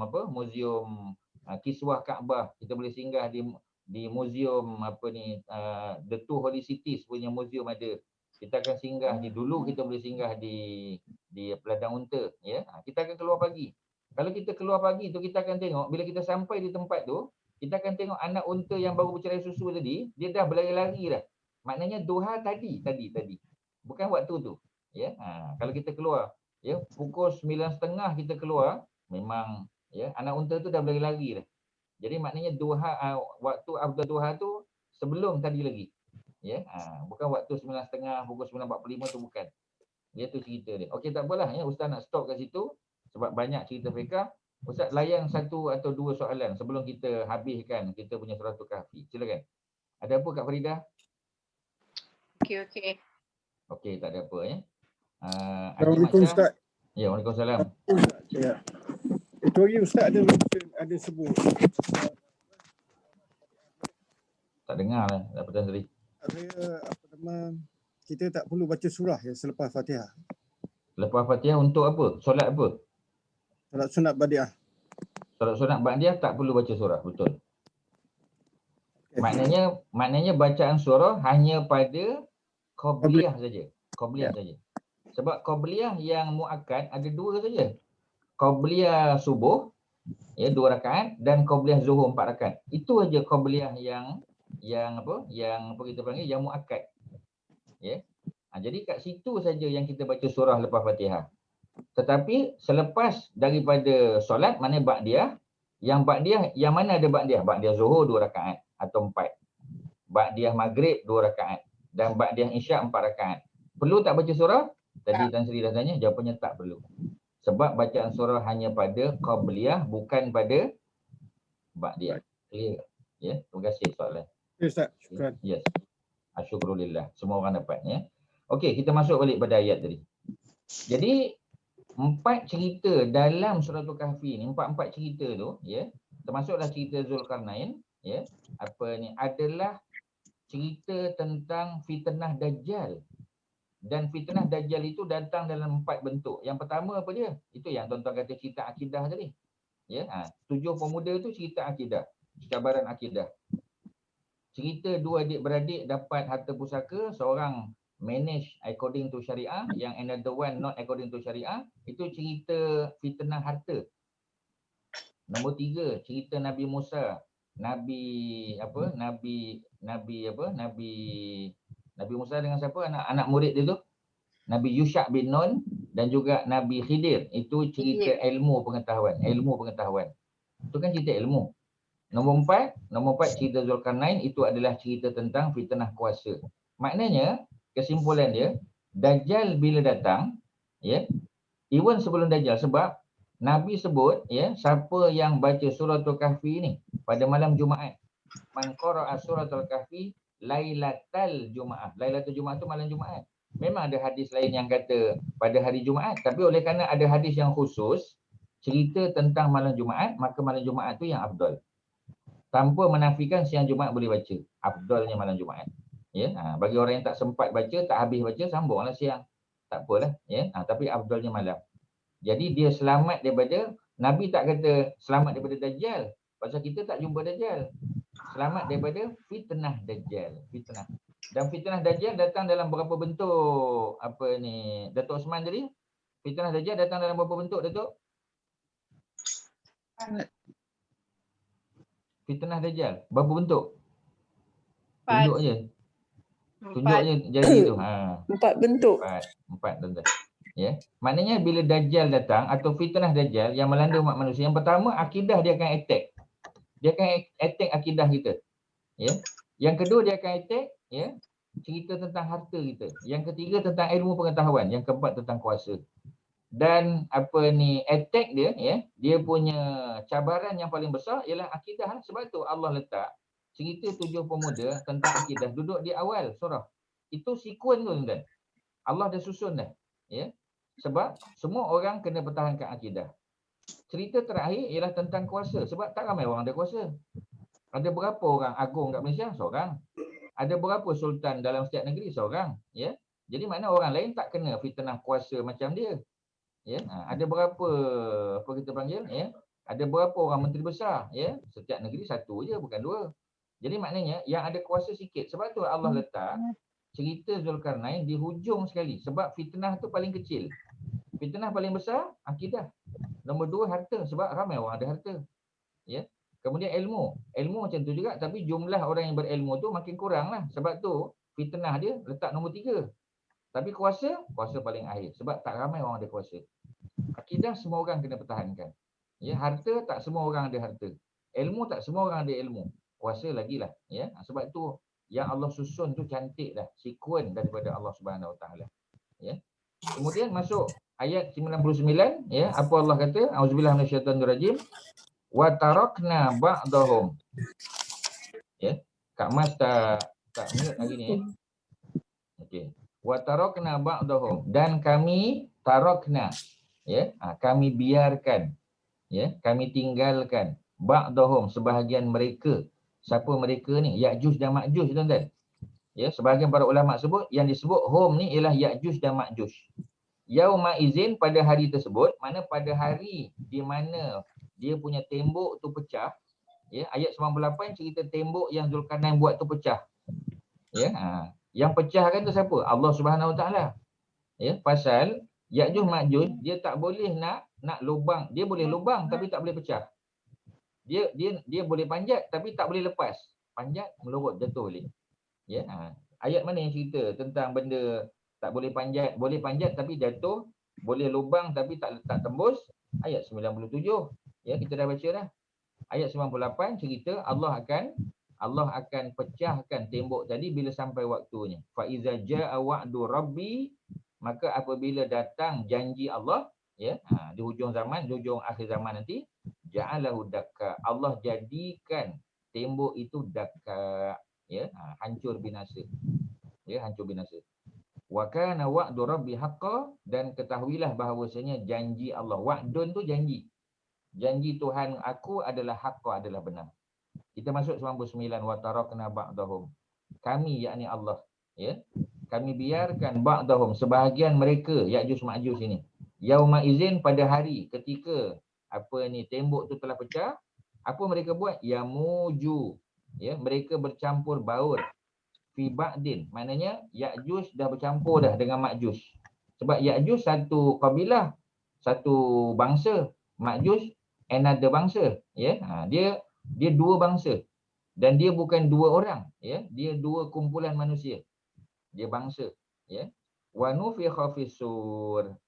A: Kiswah Kaabah. Kita boleh singgah di muzium The Two Holy Cities punya muzium ada. Kita akan singgah dulu kita boleh singgah di Peladang Unta, ya. Kita akan keluar pagi. Kalau kita keluar pagi tu, kita akan tengok bila kita sampai di tempat tu, kita akan tengok anak unta yang baru bercerai susu tadi, dia dah berlari-lari dah. Maknanya duha tadi. Bukan waktu tu, ya. Kalau kita keluar, ya, pukul 9.30 kita keluar, memang, ya, anak unta tu dah berlari-lari dah. Jadi maknanya duha, waktu afdal duha tu sebelum tadi lagi. Ya, bukan waktu 9.30, pukul 9.45 tu bukan. Dia tu cerita dia. Okey, tak apalah, ya, Ustaz nak stop kat situ sebab banyak cerita fiqh. Ustaz layan 1 atau 2 soalan sebelum kita habiskan kita punya Suratul Kahfi. Silakan. Ada apa Kak Faridah?
H: Okey.
A: Okey, tak ada apa, ya.
E: Assalamualaikum Ustaz.
A: Ya, Waalaikumsalam.
E: Ya. Itu hari Ustaz ada sebut.
A: Tak dengar lah, tak pernah tadi.
E: Kita tak perlu baca surah ya selepas Fatihah.
A: Lepas Fatihah untuk apa? Solat apa?
E: Solat sunat badiah.
A: Solat sunat badiah tak perlu baca surah, betul.
E: Okay.
A: Maknanya bacaan surah hanya pada Qobliyah saja. Qobliyah saja. Sebab Qobliyah yang muakkad ada 2 saja. Qobliyah subuh, ya, 2 rakaat, dan Qobliyah zuhur 4 rakaat. Itu aja Qobliyah yang kita panggil yang muakkad. Ya. Jadi kat situ saja yang kita baca surah lepas Fatihah. Tetapi selepas daripada solat, mana ba'diyah, yang mana ada ba'diyah? Ba'diyah zuhur 2 rakaat atau 4. Ba'diyah maghrib 2 rakaat dan ba'diyah isyak 4 rakaat. Perlu tak baca surah? Tadi Tan Sri dah tanya, jawapannya tak perlu. Sebab bacaan surah hanya pada qabliyah, bukan pada ba'diyah. Clear? Ya, terima kasih soalan.
E: Ya, Ustaz. Syukran.
A: Yes. Asyukurulillah. Semua orang dapat ya. Okey, kita masuk balik pada ayat tadi. Jadi 4 cerita dalam surah Al-Kahfi ni, 4 cerita tu ya, termasuklah cerita Zulkarnain ya, apa ni adalah cerita tentang fitnah Dajjal. Dan fitnah Dajjal itu datang dalam 4 bentuk. Yang pertama apa dia? Itu yang tuan-tuan kata cerita akidah tadi. Ya, 7 pemuda tu cerita akidah, cabaran akidah. Cerita 2 adik-beradik dapat harta pusaka, seorang manage according to syariah, yang another one not according to syariah, itu cerita fitnah harta. Nombor 3, cerita Nabi Musa, Nabi Musa dengan siapa? Anak murid dia tu? Nabi Yusha' bin Nun dan juga Nabi Khidir. Itu cerita ilmu pengetahuan. Itu kan cerita ilmu. Nombor 4 cerita Zulkarnain itu adalah cerita tentang fitnah kuasa. Maknanya kesimpulan dia, Dajjal bila datang, ya, even sebelum Dajjal, sebab Nabi sebut ya, siapa yang baca suratul Kahfi ni pada malam Jumaat, man qara'a suratul Kahfi lailatal Jumaat. Lailatul Jumaat tu malam Jumaat. Memang ada hadis lain yang kata pada hari Jumaat, tapi oleh kerana ada hadis yang khusus cerita tentang malam Jumaat, maka malam Jumaat tu yang afdal. Tanpa menafikan siang Jumaat boleh baca. Afdalnya malam Jumaat. Ya, bagi orang yang tak sempat baca, tak habis baca, sambunglah siang. Tak apalah, ya. Tapi afdalnya malam. Jadi dia selamat daripada, Nabi tak kata selamat daripada Dajjal. Pasal kita tak jumpa Dajjal. Selamat daripada fitnah Dajjal. Fitnah. Dan fitnah Dajjal datang dalam berapa bentuk? Apa ni? Datuk Osman tadi? Fitnah Dajjal datang dalam berapa bentuk, Datuk? Fitnah Dajjal. Berapa bentuk? Tunjuk je. Tunjuk je jari tu.
K: 4 bentuk.
A: 4 tuan-tuan. Ya. Maknanya bila Dajjal datang atau fitnah Dajjal yang melanda umat manusia, yang pertama akidah dia akan attack. Dia akan attack akidah kita. Ya. Yang kedua dia akan attack ya, cerita tentang harta kita. Yang ketiga tentang ilmu pengetahuan, yang keempat tentang kuasa. Dan apa ni attack dia ya, dia punya cabaran yang paling besar ialah akidah. Sebab tu Allah letak cerita 7 pemuda tentang akidah duduk di awal surah. Itu sekuen tu tuan-tuan. Allah dah susun dah. Ya. Sebab semua orang kena pertahankan akidah. Cerita terakhir ialah tentang kuasa. Sebab tak ramai orang ada kuasa. Ada berapa orang agung kat Malaysia? Seorang. Ada berapa sultan dalam setiap negeri? Seorang. Ya. Jadi makna orang lain tak kena fitnah kuasa macam dia. Ya. Ada berapa apa kita panggil? Ya. Ada berapa orang menteri besar? Ya. Setiap negeri satu je, bukan 2. Jadi maknanya yang ada kuasa sikit. Sebab tu Allah letak cerita Zulkarnain di hujung sekali. Sebab fitnah tu paling kecil. Fitnah paling besar, akidah. Nombor 2, harta. Sebab ramai orang ada harta. Ya. Kemudian ilmu. Ilmu macam tu juga. Tapi jumlah orang yang berilmu tu makin kurang lah. Sebab tu fitnah dia letak nombor 3. Tapi kuasa paling akhir. Sebab tak ramai orang ada kuasa. Akidah semua orang kena pertahankan. Ya. Harta tak semua orang ada harta. Ilmu tak semua orang ada ilmu. Kuasa lagilah. Ya. Sebab tu yang Allah susun tu cantik dah, sekuen daripada Allah Subhanahu Wa Taala. Ya. Kemudian masuk ayat 99 ya, apa Allah kata? Auzubillahi minasyaitonir rajim. Wa tarakna ba'dahum. Ya. Kak Mas tak mute hari ni ya. Okey. Wa tarakna ba'dahum, dan kami tarakna ya, kami biarkan ya, kami tinggalkan ba'dahum, sebahagian mereka. Siapa mereka ni? Ya'juj dan Ma'juj tuan-tuan. Ya, sebahagian para ulama sebut yang disebut hum ni ialah Ya'juj dan Ma'juj. Yauma izin, pada hari tersebut, mana pada hari di mana dia punya tembok tu pecah. Ya, ayat 98 cerita tembok yang Zulkarnain buat tu pecah. Ya, yang pecahkan tu siapa? Allah Subhanahu Wa Taala. Ya, pasal Ya'juj Ma'juj dia tak boleh nak lubang. Dia boleh lubang tapi tak boleh pecah. Dia boleh panjat tapi tak boleh lepas. Panjat melorot jatuh balik. Ya, ayat mana yang cerita tentang benda tak boleh panjat, boleh panjat tapi jatuh, boleh lubang tapi tak tembus? Ayat 97. Ya, kita dah baca dah. Ayat 98 cerita Allah akan pecahkan tembok tadi bila sampai waktunya. Fa iza jaa wa'du rabbi, maka apabila datang janji Allah, ya, di hujung zaman, di hujung akhir zaman nanti, ja'alahu dakka. Allah jadikan tembok itu dakka, ya, hancur binasa. Ya, hancur binasa. Wa kana wa'du rabbi haqqan, dan ketahuilah bahawasanya janji Allah. Wa'dun tu janji. Janji Tuhan aku adalah haqqan, adalah benar. Kita masuk 99, wa tarakna ba'dahum. Kami, yakni Allah, ya. Kami biarkan ba'dahum, sebahagian mereka, Ya'juj Ma'juj ini. Yauma izin, pada hari ketika tembok tu telah pecah, apa mereka buat? Yamuju, ya, mereka bercampur baur. Fi ba'din, maknanya Ya'juj dah bercampur dah dengan Ma'juj. Sebab Ya'juj satu kabilah, satu bangsa, Ma'juj another bangsa, ya. Dia dua bangsa, dan dia bukan dua orang, ya. Dia dua kumpulan manusia. Dia bangsa, ya. Wa nufikha fis sur.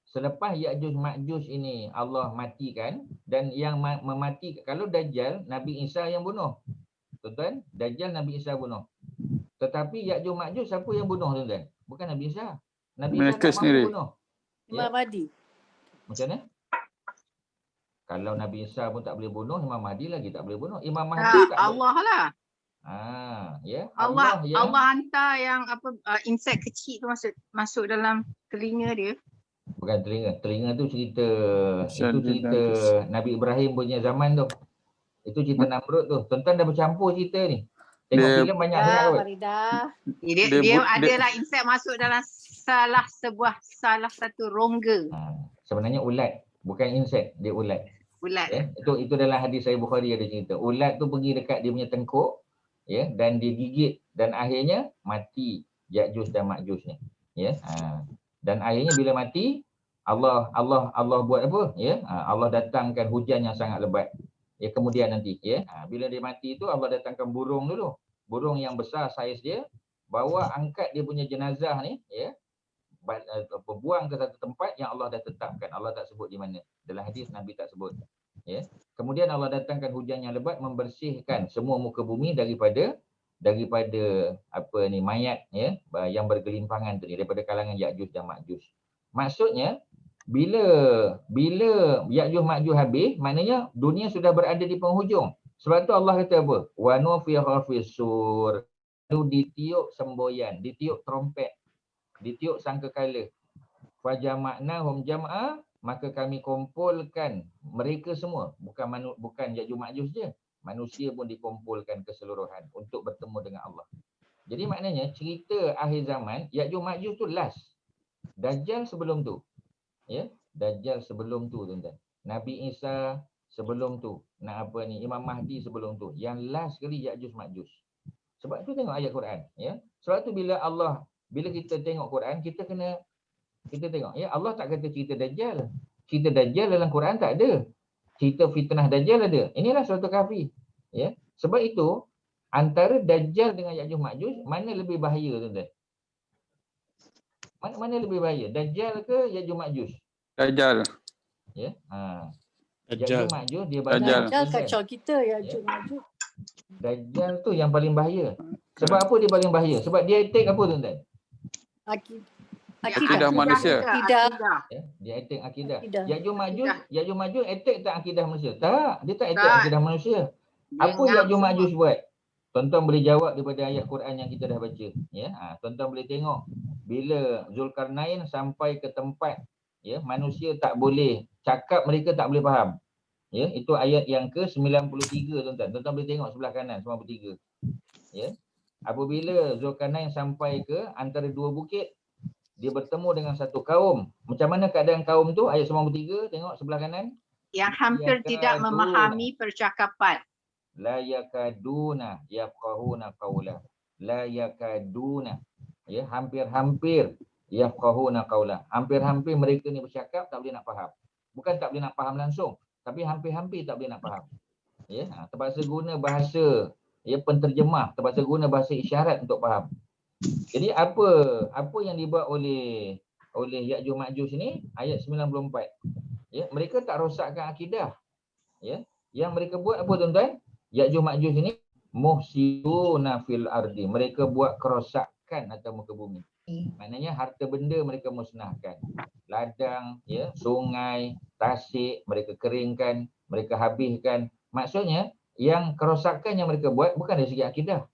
A: Selepas Ya'juj Ma'juj ini Allah matikan, dan yang mematikan, kalau Dajjal Nabi Isa yang bunuh. Tuan-tuan, Dajjal Nabi Isa bunuh. Tetapi Ya'juj Ma'juj siapa yang bunuh, tuan-tuan? Bukan Nabi Isa. Nabi Isa
C: Mereka
A: tak
C: sendiri.
A: mampu bunuh.
F: Imam Mahdi.
A: Macam mana? Kalau Nabi Isa pun tak boleh bunuh, Imam Mahdi lagi tak boleh bunuh. Imam Mahdi tak boleh.
H: Allah lah.
A: Ya.
H: Allah
A: yang
H: hantar yang insek kecil tu masuk dalam telinga dia.
A: bukan telinga. Telinga tu cerita,
C: Syed
A: itu cerita
C: bin
A: Nabi Ibrahim punya zaman tu. Itu cerita Namrud tu. Tuan-tuan dah bercampur cerita ni. Tengok
C: Dia-
A: filem banyak sangat kot.
F: Faridah.
H: Dia adalah insek masuk dalam salah satu rongga
A: Sebenarnya ulat, bukan insek, dia ulat.
H: ulat.
A: Ya, itu dalam hadis Sahih Bukhari ada cerita. Ulat tu pergi dekat dia punya tengkuk, ya, dan dia gigit, dan akhirnya mati Ya'juj dan Ma'juj ni. Ya. Dan akhirnya bila mati, Allah buat apa? Ya, Allah datangkan hujan yang sangat lebat. Ya, kemudian nanti, ya, bila dia mati tu Allah datangkan burung dulu. Burung yang besar saiz dia, bawa angkat dia punya jenazah ni, ya, buang ke satu tempat yang Allah dah tetapkan. Allah tak sebut di mana. Dalam hadis Nabi tak sebut. Ya. Kemudian Allah datangkan hujan yang lebat, membersihkan semua muka bumi daripada mayat, ya, yang bergelimpangan tadi, daripada kalangan Ya'juj dan Ma'juj. Maksudnya bila Ya'juj Ma'juj habis, maknanya dunia sudah berada di penghujung. Sebab tu Allah kata apa? Wa nufikha fis sur. Lalu ditiup semboyan, ditiup trompet, ditiup sangkakala. Fa jama'nahum jam'a, maka kami kumpulkan mereka semua, bukan Ya'juj Ma'juj je. Manusia pun dikumpulkan keseluruhan untuk bertemu dengan Allah. Jadi maknanya cerita akhir zaman, Ya'juj Ma'juj tu last. Dajjal sebelum tu. Ya, Dajjal sebelum tu, tuan-tuan. Nabi Isa sebelum tu. Imam Mahdi sebelum tu. Yang last sekali Ya'juj Ma'juj. Sebab tu tengok ayat Quran, ya. Sebab tu bila kita tengok Quran, kita tengok, ya, Allah tak kata cerita Dajjal. Cerita Dajjal dalam Quran tak ada. Cerita fitnah Dajjal ada. Inilah suatu Kahfi, ya. Sebab itu antara Dajjal dengan Ya'juj Ma'juj, mana lebih bahaya, tuan-tuan? Mana lebih bahaya? Dajjal ke Ya'juj Ma'juj?
C: Dajjal.
A: Ya.
B: Dajjal.
A: Ya'juj Ma'juj dia
C: Dajjal.
A: banyak.
F: Dajjal kacau kita ya Ma'juj.
A: Dajjal tu yang paling bahaya. Sebab apa dia paling bahaya? Sebab dia attack apa, tuan-tuan?
C: Akidah manusia.
F: Akidah.
A: Ya, dia attack akidah.
F: Akidah.
A: Ya'juj Ma'juj attack tak akidah manusia? Tak, dia tak attack
H: Tak.
A: akidah manusia. Apa Ya'juj Ma'juj buat? Tuan-tuan boleh jawab daripada ayat Quran yang kita dah baca. Ya, tuan-tuan boleh tengok bila Zulkarnain sampai ke tempat, ya, manusia tak boleh cakap, mereka tak boleh faham. Ya, itu ayat yang ke-93, tuan-tuan. Tuan-tuan boleh tengok sebelah kanan 93. Ya. Apabila Zulkarnain sampai ke antara dua bukit, dia bertemu dengan satu kaum. Macam mana keadaan kaum tu? Ayat 93, tengok sebelah kanan.
H: Yang hampir tidak memahami percakapan.
A: La yakaduna yafqahuna qawla. La yakaduna. Ya, hampir-hampir yafqahuna qawla. Hampir-hampir mereka ni bercakap tak boleh nak faham. Bukan tak boleh nak faham langsung, tapi hampir-hampir tak boleh nak faham. Ya, terpaksa guna bahasa, ya, penterjemah, terpaksa guna bahasa isyarat untuk faham. Jadi apa yang dibuat oleh Ya'juj Ma'juj ni, ayat 94. Ya, mereka tak rosakkan akidah. Ya, yang mereka buat apa, tuan-tuan? Ya'juj Ma'juj ini muhsiruna fil ardi. Mereka buat kerosakan atas muka bumi. Maknanya harta benda mereka musnahkan. ladang, ya, sungai, tasik, mereka keringkan, mereka habiskan. Maksudnya yang kerosakan yang mereka buat bukan dari segi akidah.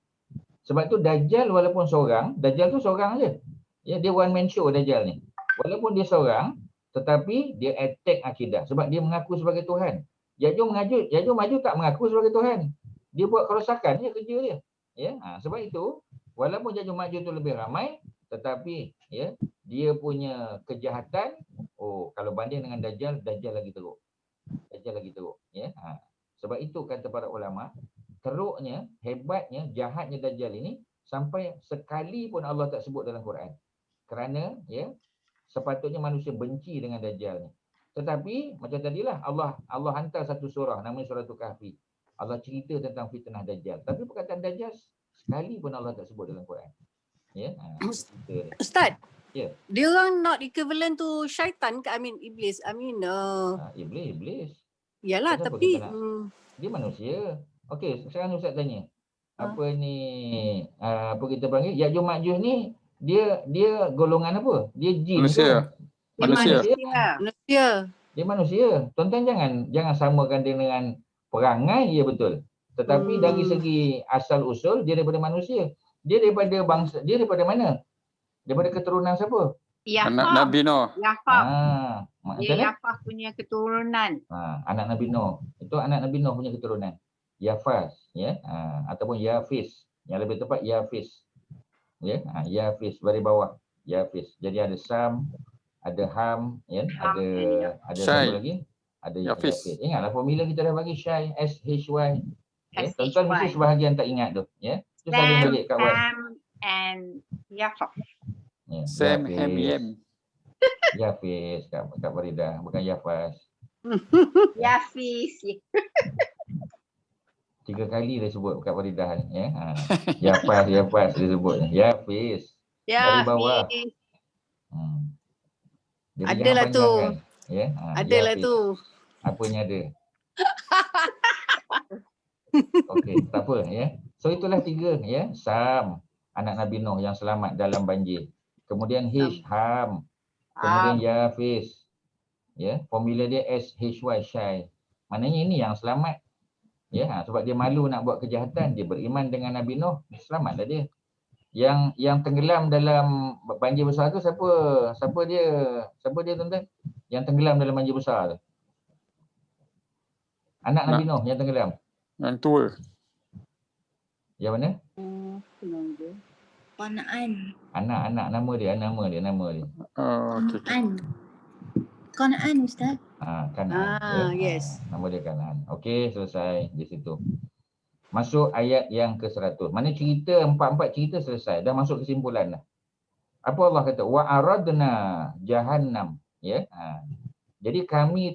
A: Sebab tu Dajjal walaupun seorang, Dajjal tu seorang je. Ya, dia one man show Dajjal ni. Walaupun dia seorang, tetapi dia attack akidah sebab dia mengaku sebagai Tuhan. Yajuj Majuj tak mengaku sebagai Tuhan. Dia buat kerosakan je kerja dia. Ya, sebab itu walaupun Yajuj Majuj tu lebih ramai, tetapi ya, dia punya kejahatan, kalau banding dengan Dajjal, Dajjal lagi teruk. Dajjal lagi teruk, ya. Sebab itu kata para ulama, teruknya, hebatnya, jahatnya Dajjal ini sampai sekali pun Allah tak sebut dalam Quran. Kerana ya, sepatutnya manusia benci dengan Dajjal ni. Tetapi macam tadilah Allah hantar satu surah namanya surah Kahfi. Allah cerita tentang fitnah Dajjal. Tapi perkataan Dajjal sekali pun Allah tak sebut dalam Quran. Ya.
F: Ustaz.
A: Ya.
F: Dia orang not equivalent to syaitan ke? I mean iblis.
A: Iblis.
F: Yalah,
A: Kenapa
F: tapi
A: kita dia manusia. Okey, sekarang Ustaz tanya. Apa ni apa kita panggil? Yajuj Majuj ni dia golongan apa? Dia jin
C: Manusia.
A: ke?
C: Manusia.
A: Dia manusia. Tuan-tuan jangan samakan dia dengan perangai, ya betul. Tetapi dari segi asal usul dia daripada manusia. Dia daripada bangsa, dia daripada mana? Daripada keturunan siapa?
C: Anak Nabi Nuh.
H: Dia Yafah punya keturunan.
A: Anak Nabi Nuh. Itu anak Nabi Nuh punya keturunan. Yafas, ya. Ataupun Yafis. Yang lebih tepat Yafis. Ya, Yafis dari bawah. Yafis. Jadi ada Sam, ada Ham, ya, ada
C: Syai.
A: satu lagi, ada
C: Yafis.
A: Yafis. Ingatlah formula kita dah bagi Syai, SHY. Ya,
H: SHY.
A: tuan-tuan mesti sebahagian tak ingat tu, ya. Tu saling balik kat Wan.
H: Sam and Yafah.
A: Ya,
C: Sam
A: Yafis.
C: Ham Yam.
A: Yafis kat Faridah, bukan Yafas.
H: Yafis.
A: 3 kali dia sebut kat Faridah ni, ya. Yafas dia sebut. Yafis. Dari bawah.
F: Adalah tu.
A: Ya.
F: Adalah
A: Yafis.
F: tu.
A: Apanya ada. Okey, tak apa, ya. So itulah 3, ya. Sam, anak Nabi Nuh yang selamat dalam banjir. Kemudian Ham. Kemudian Yafis. Ya, formula dia SHY, Syai. Maknanya ini yang selamat. Ya, sebab dia malu nak buat kejahatan, dia beriman dengan Nabi Nuh, selamatlah dia. Yang tenggelam dalam banjir besar tu siapa dia tuan-tuan? Yang tenggelam dalam banjir besar tu. Anak Nabi Nuh yang tenggelam.
C: Yang tua.
A: Yang mana?
J: Kanaan.
A: Anak nama dia.
C: Okey.
J: Kanaan Ustaz.
A: Kanaan.
F: Yes.
A: Nama dia Kanaan. Okey, selesai di situ. Masuk ayat yang ke-100. Mana cerita, 4 cerita selesai. Dah masuk kesimpulan dah. Apa Allah kata? Wa aradna jahannam. Ya. Jadi kami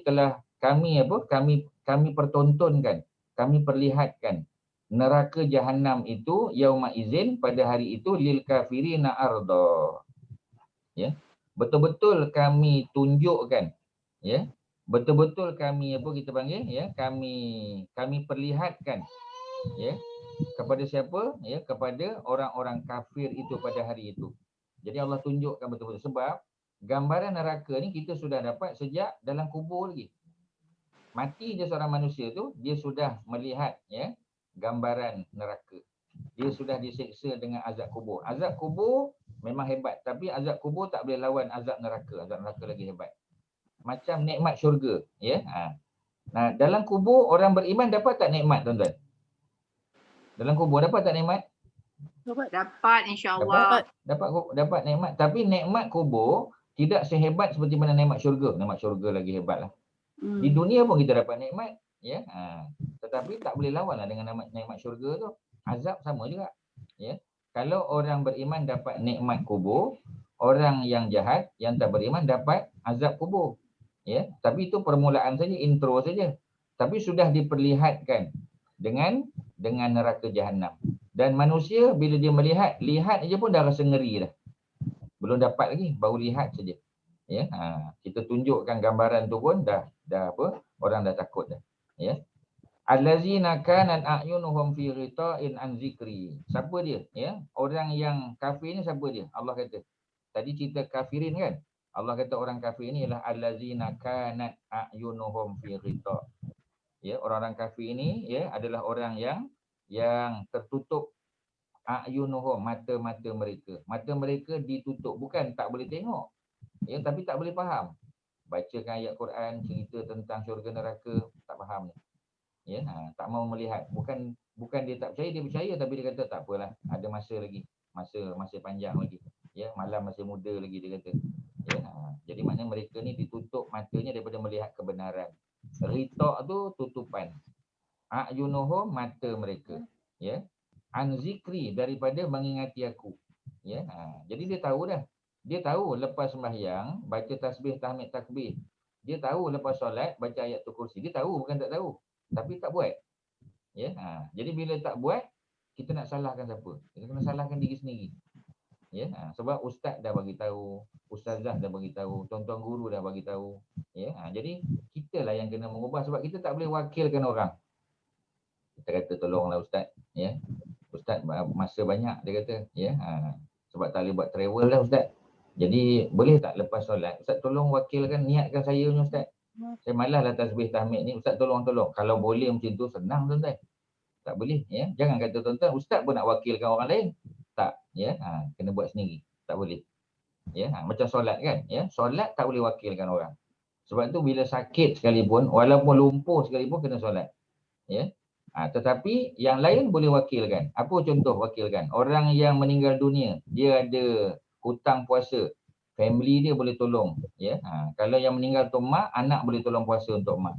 A: pertontonkan, kami perlihatkan neraka jahannam itu yauma izin, pada hari itu, lil kafirina arda. Ya. Betul-betul kami tunjukkan, ya. Betul-betul kami kami perlihatkan, ya, kepada siapa? Ya, kepada orang-orang kafir itu pada hari itu. Jadi Allah tunjukkan betul-betul, sebab gambaran neraka ni kita sudah dapat sejak dalam kubur lagi. Mati je seorang manusia tu, dia sudah melihat, ya, gambaran neraka. Dia sudah diseksa dengan azab kubur. Azab kubur memang hebat, tapi azab kubur tak boleh lawan azab neraka. Azab neraka lagi hebat. Macam nikmat syurga, ya. Nah, dalam kubur orang beriman dapat tak nikmat, tuan-tuan? Dalam kubur dapat tak nikmat?
H: Dapat, insya-Allah.
A: Dapat nikmat, tapi nikmat kubur tidak sehebat seperti mana nikmat syurga. Nikmat syurga lagi hebatlah. Di dunia pun kita dapat nikmat, ya. Tetapi tak boleh lawanlah dengan nikmat syurga tu. Azab sama juga, ya. Kalau orang beriman dapat nikmat kubur, orang yang jahat yang tak beriman dapat azab kubur, ya. Tapi itu permulaan saja, intro saja. Tapi sudah diperlihatkan dengan neraka jahanam. Dan manusia bila dia lihat aja pun dah rasa ngeri dah. Belum dapat lagi, baru lihat saja. Ya, kita tunjukkan gambaran tu pun dah orang dah takut dah, ya. Allazina kanat a'yunuhum fi ghita'in an zikri. Siapa dia, ya? Orang yang kafir ni siapa dia? Allah kata. Tadi cerita kafirin kan? Allah kata orang kafir ni ialah allazina kanat a'yunuhum fi ghita. Ya, orang-orang kafir ini ya adalah orang yang tertutup a'yunuhum, mata-mata mereka. Mata mereka ditutup, bukan tak boleh tengok. Ya, tapi tak boleh faham. Bacakan ayat Quran, cerita tentang syurga neraka, tak faham. Ya, tak mau melihat. Bukan dia tak percaya, dia percaya, tapi dia kata tak apalah, ada masa lagi. Masa panjang lagi. Ya, malam masih muda lagi, dia kata. Ya, jadi maknanya mereka ni ditutup matanya daripada melihat kebenaran. Ritak tu tutupan. A'yunuhum, mata mereka. Ya. An zikri, daripada mengingati aku. Ya, jadi dia tahu dah. Dia tahu lepas sembahyang baca tasbih, tahmid, takbir. Dia tahu lepas solat baca ayat kursi. Dia tahu, bukan tak tahu. Tapi tak buat. Ya, jadi bila tak buat, kita nak salahkan siapa? Kita kena salahkan diri sendiri. Ya, sebab ustaz dah bagi tahu, ustazah dah bagi tahu, tuan-tuan guru dah bagi tahu. Ya, jadi kita lah yang kena mengubah, sebab kita tak boleh wakilkan orang. Kita kata tolonglah ustaz, ya. Ustaz masa banyak, dia kata, ya. Sebab tak boleh buat travel dah ustaz. Jadi boleh tak lepas solat, ustaz tolong wakilkan, niatkan saya punya ustaz. Saya malaslah tasbih tahmid ni, ustaz tolong. Kalau boleh macam tu senang tuan-tuan. Tak boleh, ya. Jangan kata tuan-tuan ustaz pun nak wakilkan orang lain. Tak, ya. Kena buat sendiri. Tak boleh. Ya, macam solat kan, ya. Solat tak boleh wakilkan orang. Sebab tu bila sakit sekalipun, walaupun lumpuh sekalipun kena solat. Ya. Tetapi yang lain boleh wakilkan. Apa contoh wakilkan? Orang yang meninggal dunia, dia ada hutang puasa. Family dia boleh tolong. Ya. Kalau yang meninggal tu mak, anak boleh tolong puasa untuk mak.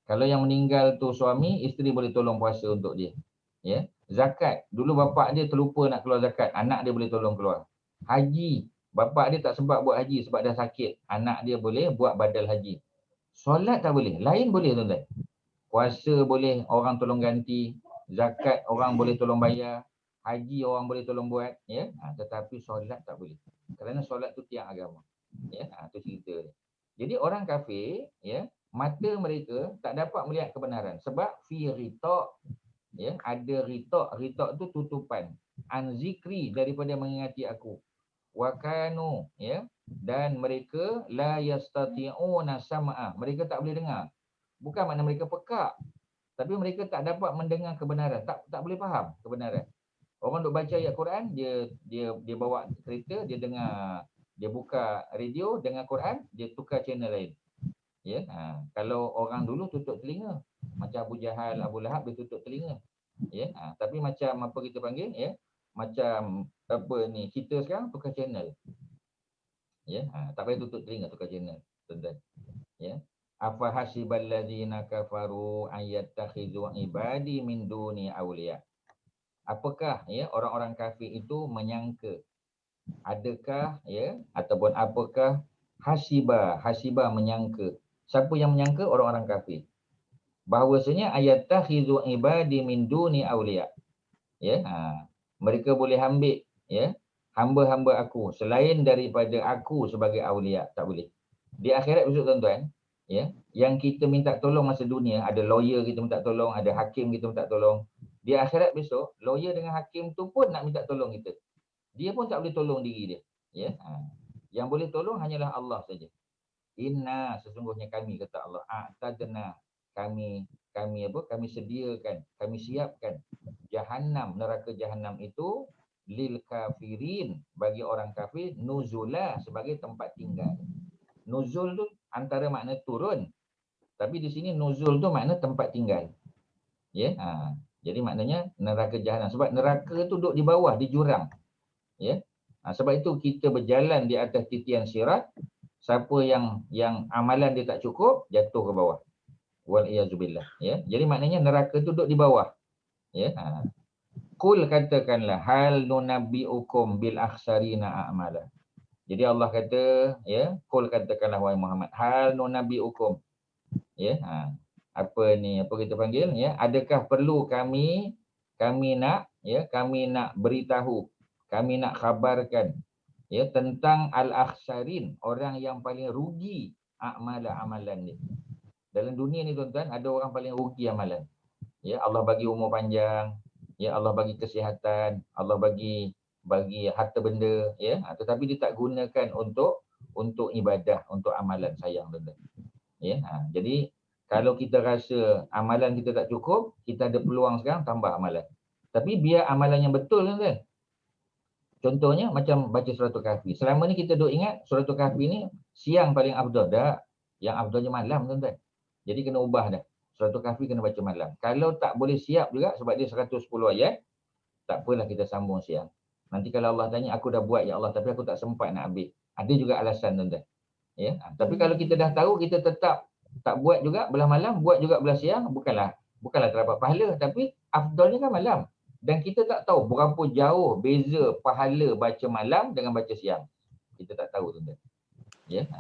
A: Kalau yang meninggal tu suami, isteri boleh tolong puasa untuk dia. Ya. Zakat, dulu bapak dia terlupa nak keluar zakat, anak dia boleh tolong keluar. Haji, bapak dia tak sempat buat haji sebab dah sakit, anak dia boleh buat badal haji. Solat tak boleh, lain boleh tuan-tuan. Puasa boleh orang tolong ganti, zakat orang boleh tolong bayar, haji orang boleh tolong buat, ya. Tetapi solat tak boleh. Kerana solat tu tiang agama. Ya, tu cerita dia. Jadi orang kafir, ya, mata mereka tak dapat melihat kebenaran sebab fi ritak. Ya, ada ritak tu tutupan. An zikri, daripada mengingati aku. Wa kanu, ya, dan mereka la yastati'una sam'a, mereka tak boleh dengar. Bukan makna mereka pekak, tapi mereka tak dapat mendengar kebenaran, tak boleh faham kebenaran. Orang duk baca ayat Quran, dia bawa kereta, dia dengar, dia buka radio dengar Quran, dia tukar channel lain. Ya, kalau orang dulu tutup telinga, macam Abu Jahal, Abu Lahab, dia tutup telinga. Ya, tapi macam apa kita panggil, ya, macam apa ni, kita sekarang tukar channel. Ya, tak payah tutup telinga, tukar channel, tuan-tuan. Ya. Afa hasibal ladzina kafaru ayattakhidhu ibadi min duni awliya. Apakah, ya, orang-orang kafir itu menyangka, adakah, ya, ataupun apakah hasiba menyangka. Siapa yang menyangka? Orang-orang kafir. Bahawasanya ayattakhidhu ibadi min duni awliya. Ya, mereka boleh ambil, ya, hamba-hamba aku selain daripada aku sebagai awliya. Tak boleh. Di akhirat besok tuan-tuan, ya, yang kita minta tolong masa dunia, ada lawyer kita minta tolong, ada hakim kita minta tolong. Di akhirat besok, lawyer dengan hakim tu pun nak minta tolong kita. Dia pun tak boleh tolong diri dia. Ya, yang boleh tolong hanyalah Allah saja. Inna, sesungguhnya kami, kata Allah, a'tadna, kami sediakan, kami siapkan Jahannam, neraka Jahannam itu lil kafirin, bagi orang kafir, nuzula, sebagai tempat tinggal. Nuzul tu antara makna turun, tapi di sini nuzul tu makna tempat tinggal. Ya, jadi maknanya neraka Jahannam, sebab neraka tu duduk di bawah, di jurang. Ya, sebab itu kita berjalan di atas titian sirat. Siapa yang amalan dia tak cukup, jatuh ke bawah. Wal-iyazubillah. Ya, jadi maknanya neraka tu duduk di bawah. Ya, Qul, katakanlah, hal nunabbi'ukum bil akhsarina a'mala. Jadi Allah kata, ya, Qul, katakanlah wahai Muhammad, hal nunabbi'ukum. Ya, apa ni, apa kita panggil, ya, adakah perlu kami nak, ya, kami nak beritahu, kami nak khabarkan, ya, tentang al-akhsarin, orang yang paling rugi amalan dia. Dalam dunia ni tuan-tuan, ada orang paling rugi amalan. Ya, Allah bagi umur panjang, ya, Allah bagi kesihatan, Allah bagi harta benda, ya, tetapi dia tak gunakan untuk untuk ibadah, untuk amalan sayang tuan-tuan. Ya, jadi kalau kita rasa amalan kita tak cukup, kita ada peluang sekarang tambah amalan. Tapi biar amalan yang betul tuan-tuan. Contohnya macam baca suratul kahfi. Selama ni kita duk ingat suratul kahfi ni siang paling afdal. Dah, yang afdalnya malam tuan-tuan. Jadi kena ubah dah. Suratul kahfi kena baca malam. Kalau tak boleh siap juga sebab dia 110 ayat, tak apalah kita sambung siang. Nanti kalau Allah tanya, aku dah buat ya Allah tapi aku tak sempat nak habis. Ada juga alasan tuan-tuan. Ya, tapi kalau kita dah tahu kita tetap tak buat juga belah malam, buat juga belah siang, bukanlah terdapat pahala, tapi afdalnya kan malam. Dan kita tak tahu berapa jauh beza pahala baca malam dengan baca siang. Kita tak tahu tuan-tuan. Ya,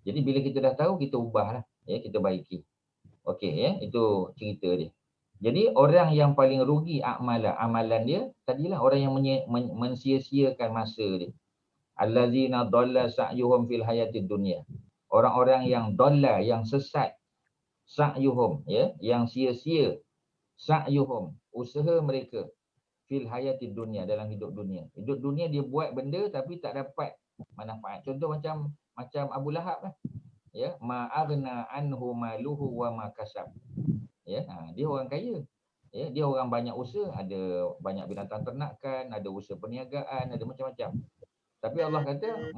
A: jadi bila kita dah tahu, kita ubahlah, ya, kita baiki. Okey, ya, itu cerita dia. Jadi orang yang paling rugi amalan dia tadilah orang yang mensia-siakan masa dia. Allazina dhalla sa'yuhum fil hayatid dunya. Orang-orang yang dhalla, yang sesat, sa'yuhum, ya, yang sia-sia, sa'yuhum, usaha mereka, fil hayatid dunya, dalam hidup dunia. Hidup dunia dia buat benda tapi tak dapat manfaat. Contoh macam Abu Lahab lah. Ya, ma'aghna anhu maluhu wa ma kasab. Ya, dia orang kaya. Ya, dia orang banyak usaha, ada banyak binatang ternakan, ada usaha perniagaan, ada macam-macam. Tapi Allah kata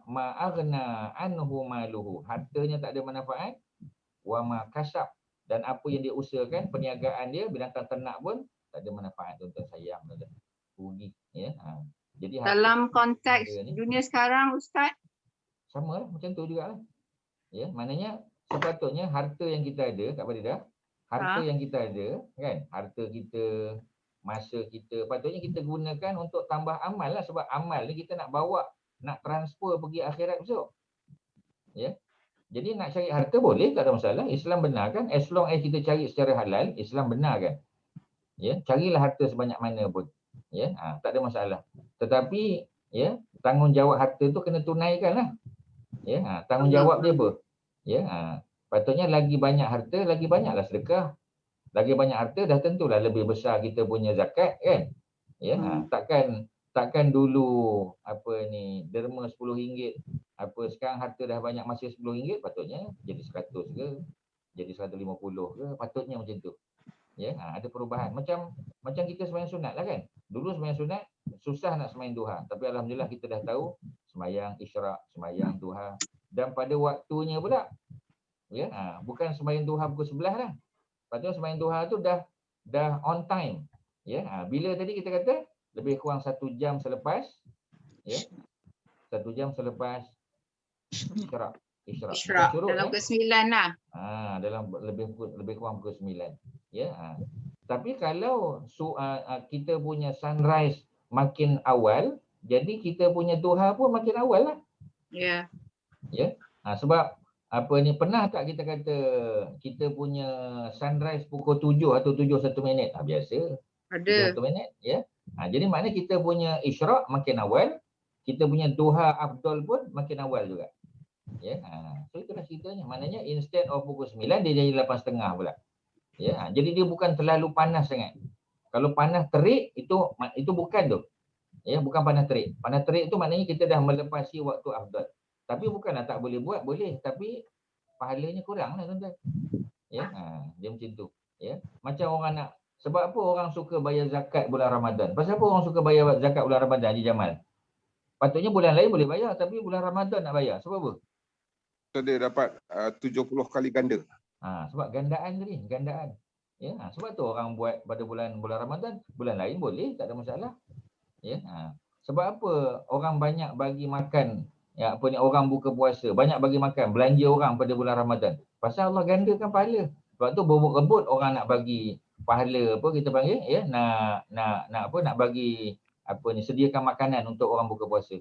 A: ma'aghna anhu maluhu, hartanya tak ada manfaat, wa ma kasab, dan apa yang dia usahakan, perniagaan dia, binatang ternak pun tak ada manfaat. Tuan-tuan sayang, tuan-tuan. Rugi, ya. Jadi
H: Dalam konteks dunia sekarang Ustaz,
A: sama lah, macam tu jugalah. Ya, maknanya sepatutnya harta yang kita ada, Kak Faridah, harta yang kita ada, kan, harta kita, masa kita, patutnya kita gunakan untuk tambah amal lah, sebab amal ni kita nak bawa, nak transfer pergi akhirat besok. Ya. Jadi nak cari harta boleh, tak ada masalah. Islam benar kan, as long as kita cari secara halal, Islam benar kan. Ya, carilah harta sebanyak mana pun. Ya, tak ada masalah. Tetapi ya, tanggungjawab harta tu kena tunaikan lah. Ya, tanggungjawab dia apa? Ya, patutnya lagi banyak harta, lagi banyaklah sedekah. Lagi banyak harta dah tentulah lebih besar kita punya zakat kan. Ya, takkan dulu apa ni derma RM10, apa sekarang harta dah banyak masih RM10, patutnya jadi 100 ke, jadi 150 ke, patutnya macam tu. Ya, ada perubahan. Macam kita sembahyang sunat lah kan. Dulu sembahyang sunat susah nak sembahyang duha, tapi alhamdulillah kita dah tahu sembahyang isyraq, sembahyang duha, dan pada waktunya pula. Ya, bukan sembahyang duha pukul 11 lah. Patutnya sembahyang duha tu dah on time. Ya, bila tadi kita kata lebih kurang 1 jam selepas, ya, 1 jam selepas isyraq.
H: Isyraq dalam pukul 9 lah.
A: Dalam lebih kurang pukul 9. Ya, tapi kalau kita punya sunrise makin awal, jadi kita punya duha pun makin awal lah.
H: Ya.
A: Ya. Sebab apa ni, pernah tak kita kata kita punya sunrise pukul 7 atau 7:01? Biasa.
H: Ada.
A: 7:01 ya. Jadi maknanya kita punya isyraq makin awal, kita punya duha afdal pun makin awal juga. Ya. So itulah ceritanya. Maknanya instead of pukul 9 dia jadi 8:30 pula. Ya. Jadi dia bukan terlalu panas sangat. Kalau panas terik itu bukan tu. Ya, bukan panas terik. Panas terik tu maknanya kita dah melepasi waktu afdal. Tapi bukanlah tak boleh buat, boleh, tapi pahalanya kurang lah tuan-tuan. Ya, dia macam tu. Ya, macam orang nak, sebab apa orang suka bayar zakat bulan Ramadan? Pasal apa orang suka bayar zakat bulan Ramadan, Haji Jamal? Patutnya bulan lain boleh bayar, tapi bulan Ramadan nak bayar. Sebab apa?
G: So dia dapat 70 kali ganda.
A: Sebab gandaan tadi, gandaan. Ya, sebab tu orang buat pada bulan Ramadan, bulan lain boleh, tak ada masalah. Ya, sebab apa orang banyak bagi makan, ya, apa ni, orang buka puasa, banyak bagi makan, belanja orang pada bulan Ramadan. Pasal Allah gandakan pahala. Sebab tu berebut-rebut orang nak bagi pahala, apa kita panggil, ya, nak bagi apa ni, sediakan makanan untuk orang buka puasa.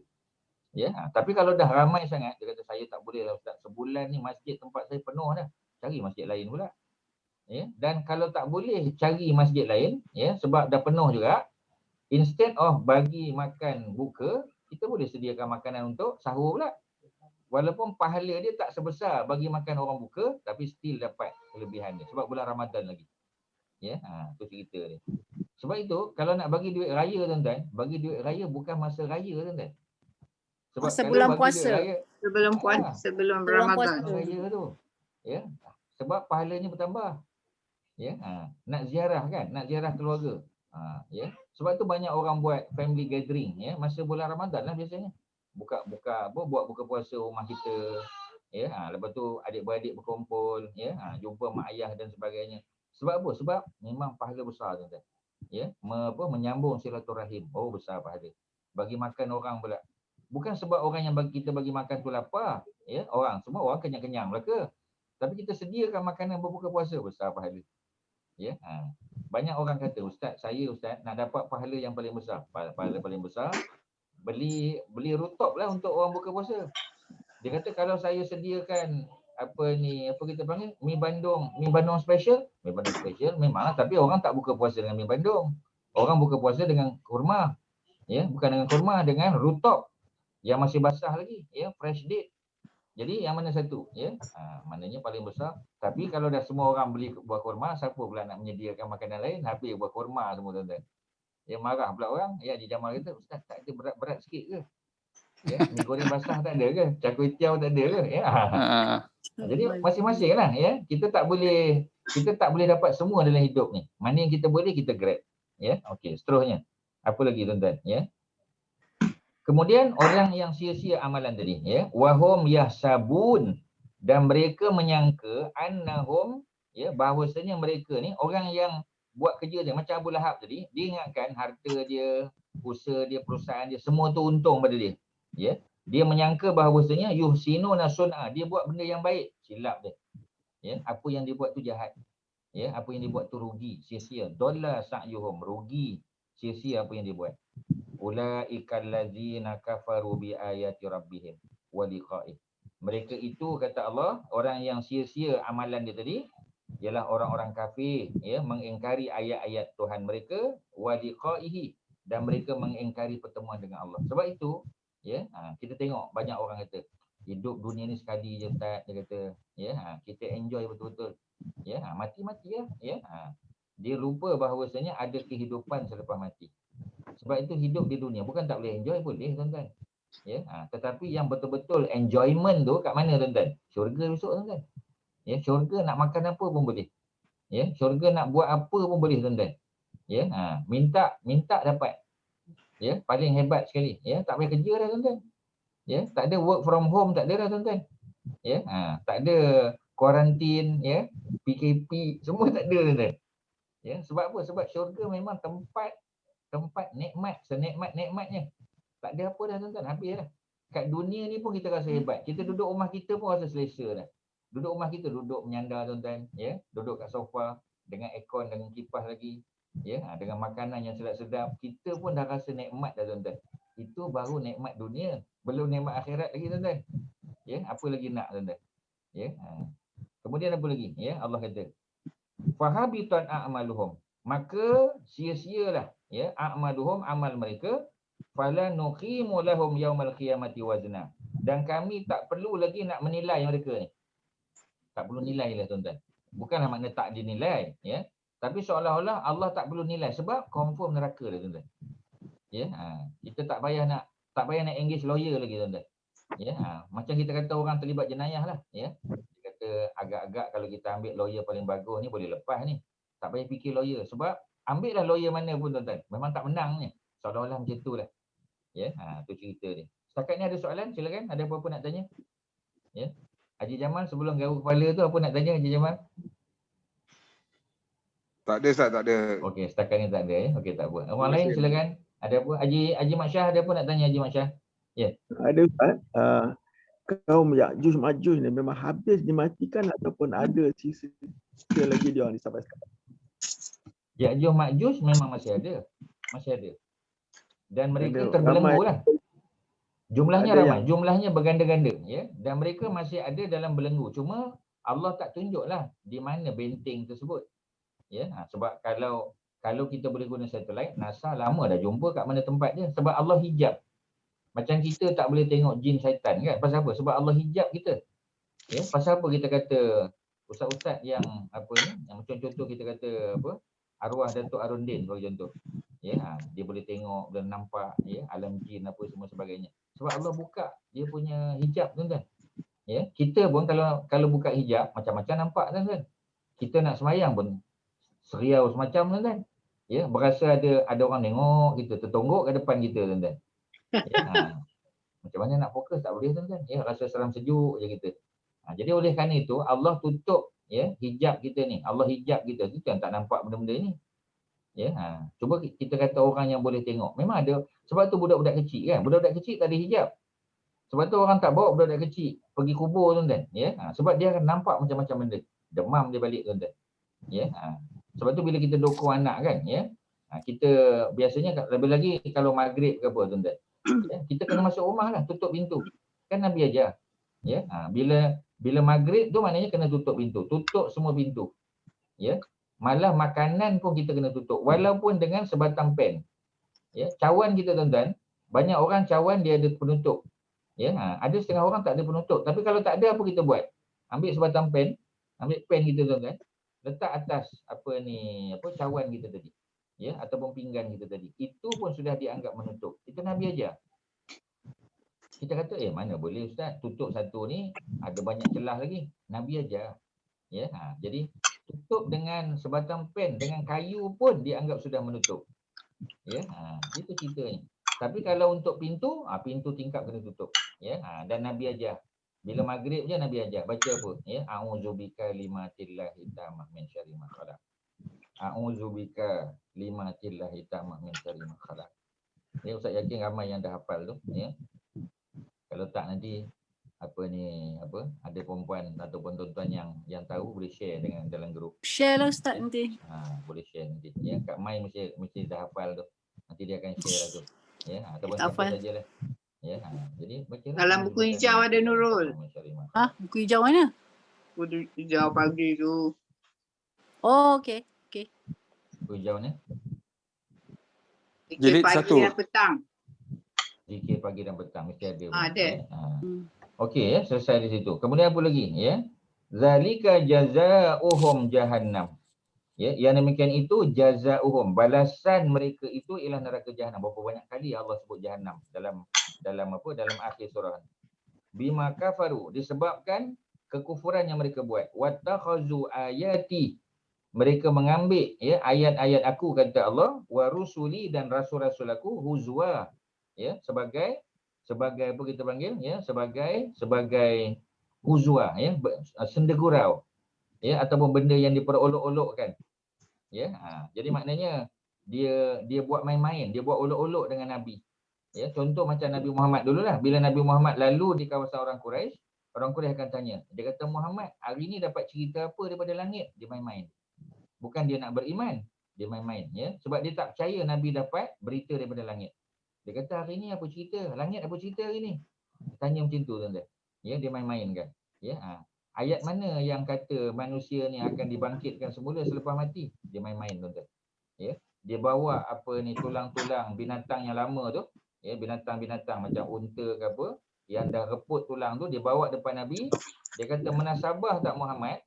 A: Ya, tapi kalau dah ramai sangat, dia kata saya tak boleh lah Ustaz, sebulan ni masjid tempat saya penuh dah. Cari masjid lain pula. Ya, dan kalau tak boleh cari masjid lain, ya, sebab dah penuh juga, instead of bagi makan buka, kita boleh sediakan makanan untuk sahur pula. Walaupun pahala dia tak sebesar bagi makan orang buka, tapi still dapat kelebihan dia. Sebab bulan Ramadan lagi. Ya, tu cerita dia. Sebab itu, kalau nak bagi duit raya tuan-tuan, bagi duit raya bukan masa raya tuan-tuan. Sebab
F: masa bulan puasa.
H: Sebelum
A: Ah.
H: sebelum
F: Sebelum
H: Ramadan.
F: puasa.
A: Raya tu. Ya. Sebab pahalanya bertambah. Ya. Nak ziarah kan, nak ziarah keluarga. Ya. Sebab tu banyak orang buat family gathering ya masa bulan Ramadan lah biasanya. Buat buka puasa rumah kita. Ya. Lepas tu adik-beradik berkumpul ya, jumpa mak ayah dan sebagainya. Sebab apa? Sebab memang pahala besar tuan-tuan. Ya, menyambung silaturahim. Oh, besar pahala. Bagi makan orang pula. Bukan sebab orang yang kita bagi makan tu lapar, ya, semua orang kenyang-kenyang belaka. Tapi kita sediakan makanan berbuka puasa, besar pahala. Ya, banyak orang kata, Ustaz nak dapat pahala yang paling besar. Pahala paling besar beli rutop lah untuk orang buka puasa. Dia kata kalau saya sediakan apa kita panggil mi bandung special memanglah, tapi orang tak buka puasa dengan mi bandung. Orang buka puasa dengan kurma. Ya, bukan dengan kurma, dengan rutop yang masih basah lagi, ya, fresh date. Jadi yang mana satu, ya? Maknanya paling besar. Tapi kalau dah semua orang beli buah kurma, siapa pula nak menyediakan makanan lain? Habis buah kurma semua tuan-tuan. Ya, marah pula orang. Ya, Haji Jamal kata, Ustaz tak ada berat-berat sikit ke? Ya, mi goreng basah tak ada ke? Char kway teow tak ada ke? Ya. Jadi masing-masing lah ya. Kita tak boleh dapat semua dalam hidup ni. Mana yang kita boleh kita grab. Ya. Okey, seterusnya. Apa lagi tuan-tuan, ya? Kemudian orang yang sia-sia amalan tadi ya, wahum yahsabun, dan mereka menyangka annahum ya, bahawasanya mereka ni orang yang buat kerja dia macam Abu Lahab tadi, dia ingatkan harta dia, usaha dia, perusahaan dia semua tu untung pada dia. Ya, dia menyangka bahawasanya yuhsinuna sun'a, dia buat benda yang baik, silap dia. Ya, apa yang dia buat tu jahat. Ya, apa yang dia buat tu rugi, sia-sia. Dalla sa'yuhum, rugi, sia-sia apa yang dia buat. Ulaikal ladzina kafaru bi ayati rabbihim wa liqa'ih. Mereka itu kata Allah, orang yang sia-sia amalan dia tadi ialah orang-orang kafir ya, mengingkari ayat-ayat Tuhan mereka, wa liqa'ihi, dan mereka mengingkari pertemuan dengan Allah. Sebab itu ya, kita tengok banyak orang kata hidup dunia ni sekali je Ustaz, dia kata ya, kita enjoy betul-betul. Ya, mati-mati ya. Dia lupa bahawasanya ada kehidupan selepas mati. Sebab itu hidup di dunia bukan tak boleh enjoy, boleh tuan-tuan. Ya, tetapi yang betul-betul enjoyment tu kat mana tuan-tuan? Syurga besok tuan-tuan. Ya, syurga nak makan apa pun boleh. Ya, syurga nak buat apa pun boleh tuan-tuan. Ya, minta dapat. Ya, paling hebat sekali. Ya, tak payah kerja dah tuan-tuan. Ya, tak ada work from home, tak ada dah tuan-tuan. Ya, tak ada kuarantin, ya, PKP, semua tak ada tuan-tuan. Ya, sebab apa? Sebab syurga memang tempat nikmat, senikmat-nikmatnya. Tak ada apa dah tuan-tuan, habis dah. Kat dunia ni pun kita rasa hebat. Kita duduk rumah kita pun rasa selesa dah. Duduk rumah kita, duduk menyandar tuan-tuan, ya, duduk kat sofa dengan aircon, dengan kipas lagi, ya, dengan makanan yang sedap-sedap. Kita pun dah rasa nikmat dah tuan-tuan. Itu baru nikmat dunia, belum nikmat akhirat lagi tuan-tuan. Ya, apa lagi nak tuan-tuan? Ya. Kemudian apa lagi? Ya, Allah kata, fahabitan a'maluhum, maka sia-sialah ya a'maluhum, amal mereka, fala nuqimu lahum yaumal qiyamati wazna, dan kami tak perlu lagi nak menilai mereka ni. Tak perlu nilai lah tuan-tuan. Bukanlah makna tak dinilai ya, tapi seolah-olah Allah tak perlu nilai sebab confirm neraka dah tuan-tuan. Ya, kita tak payah nak engage lawyer lagi tuan-tuan. Ya, macam kita kata orang terlibat jenayah lah ya. Kita kata agak-agak kalau kita ambil lawyer paling bagus ni boleh lepas ni. Tak payah fikir lawyer sebab ambillah lawyer mana pun tuan-tuan, memang tak menang ni. Seolah-olah macam itulah. Ya, tu cerita dia. Setakat ni ada soalan, silakan. Ada apa-apa nak tanya? Ya. Haji Jamal sebelum garuk kepala tu apa nak tanya Haji Jamal?
G: Tak ada Ustaz, tak ada.
A: Okey, setakat ni tak ada ya. Okey, tak apa. Orang lain silakan. Ada apa? Haji Mak Syah ada apa nak tanya Haji Mak Syah? Ya.
E: Ada Ustaz. Kaum Ya'juj Ma'juj ni memang habis dimatikan ataupun ada sisa lagi dia ni sampai sekarang?
A: Ya'juj Ma'juj memang masih ada. Masih ada. Dan mereka terbelenggu lah. Jumlahnya ramai, jumlahnya berganda-ganda ya, dan mereka masih ada dalam belenggu. Cuma Allah tak tunjuklah di mana benteng tersebut. Ya, sebab kalau kita boleh guna satelit, NASA lama dah jumpa kat mana tempat dia, sebab Allah hijab. Macam kita tak boleh tengok jin syaitan kan? Pasal apa? Sebab Allah hijab kita. Ya, pasal apa kita kata ustaz-ustaz yang apa ni, yang macam contoh kita kata apa? Arwah Datuk Arundin bagi contoh. Ya, dia boleh tengok, boleh nampak ya alam jin apa semua sebagainya. Sebab Allah buka dia punya hijab tuan-tuan. Ya, kita pun kalau buka hijab macam-macam nampak tuan-tuan. Kita nak semayang pun seriau semacam tuan-tuan. Ya, berasa ada orang tengok kita, tertonggok ke depan kita tuan-tuan. Ya, macam mana nak fokus tak boleh tuan-tuan. Ya, rasa seram sejuk je kita. Jadi oleh kerana itu Allah tutup ya hijab kita ni. Allah hijab kita tu kan tak nampak benda-benda ni. Ya, cuba kita kata orang yang boleh tengok. Memang ada. Sebab tu budak-budak kecil kan. Budak-budak kecil tak ada hijab. Sebab tu orang tak bawa budak-budak kecil pergi kubur tuan-tuan. Ya, sebab dia akan nampak macam-macam benda. Demam dia balik tuan-tuan. Ya, sebab tu bila kita dokong anak kan, ya, kita biasanya lebih lagi kalau maghrib ke apa tuan-tuan. Ya, kita kena masuk rumah lah, tutup pintu. Kan Nabi ajar. Ya, bila maghrib tu maknanya kena tutup pintu. Tutup semua pintu. Ya. Malah makanan pun kita kena tutup walaupun dengan sebatang pen. Ya, cawan kita tuan-tuan, banyak orang cawan dia ada penutup. Ya, ada setengah orang tak ada penutup. Tapi kalau tak ada apa kita buat? Ambil sebatang pen, ambil pen kita tuan-tuan, letak atas cawan kita tadi. Ya, ataupun pinggan kita tadi. Itu pun sudah dianggap menutup. Itu Nabi ajar. Kita kata mana boleh ustaz, tutup satu ni ada banyak celah lagi. Nabi ajar. Ya, jadi tutup dengan sebatang pen, dengan kayu pun dianggap sudah menutup. Ya, itu ceritanya. Tapi kalau untuk pintu, pintu tingkap kena tutup. Ya, dan Nabi ajar. Bila maghrib je Nabi ajar baca apa? Ya, a'udzubika limatillahi tamah min syarri ma khalaq. A'udzubika limatillahi tamah min syarri ma khalaq. Ya, Ustaz yakin ramai yang dah hafal tu, ya. Kalau tak nanti ada perempuan ataupun tuan-tuan yang tahu boleh share dengan dalam grup.
F: Share lah Ustaz nanti.
A: Boleh share nanti. Ya, Kak Mai mesti dah hafal tu. Nanti dia akan share lah tu. Ya, ataupun siapa sajalah. Ya, jadi baca
H: dalam buku hijau ada Nurul.
F: Buku hijau mana?
H: Buku hijau pagi tu.
F: Oh, okey.
A: Buku hijau ni?
H: Zikir pagi dan petang.
A: Zikir pagi dan petang mesti ada.
H: Ada.
A: Okey ya, selesai di situ. Kemudian apa lagi ya? Zalika jazaohum jahannam. Ya, yang demikian itu jazaohum, balasan mereka itu ialah neraka jahanam. Berapa banyak kali Allah sebut jahanam dalam akhir surah. Bima kafaru, disebabkan kekufuran yang mereka buat. Wattakhazu ayati, mereka mengambil ya ayat-ayat aku kata Allah, wa rusuli dan rasul-rasul aku huzwa, ya, sebagai apa kita panggil ya, sebagai huzwa ya, sendegurau ya, ataupun benda yang diperolok-olokkan ya. Jadi maknanya dia buat main-main, dia buat olok-olok dengan Nabi ya. Contoh macam Nabi Muhammad dululah, bila Nabi Muhammad lalu di kawasan orang Quraisy akan tanya, dia kata Muhammad hari ni dapat cerita apa daripada langit? Dia main-main. Bukan dia nak beriman, dia main-main ya, sebab dia tak percaya Nabi dapat berita daripada langit. Dia kata hari ni apa cerita? Langit apa cerita hari ni? Tanya macam tu tuan-tuan. Ya, dia main-main kan. Ya, ayat mana yang kata manusia ni akan dibangkitkan semula selepas mati? Dia main-main tuan-tuan. Ya, dia bawa tulang-tulang binatang yang lama tu, ya, binatang-binatang macam unta ke apa, yang dah reput tulang tu, dia bawa depan Nabi. Dia kata menasabah tak Muhammad?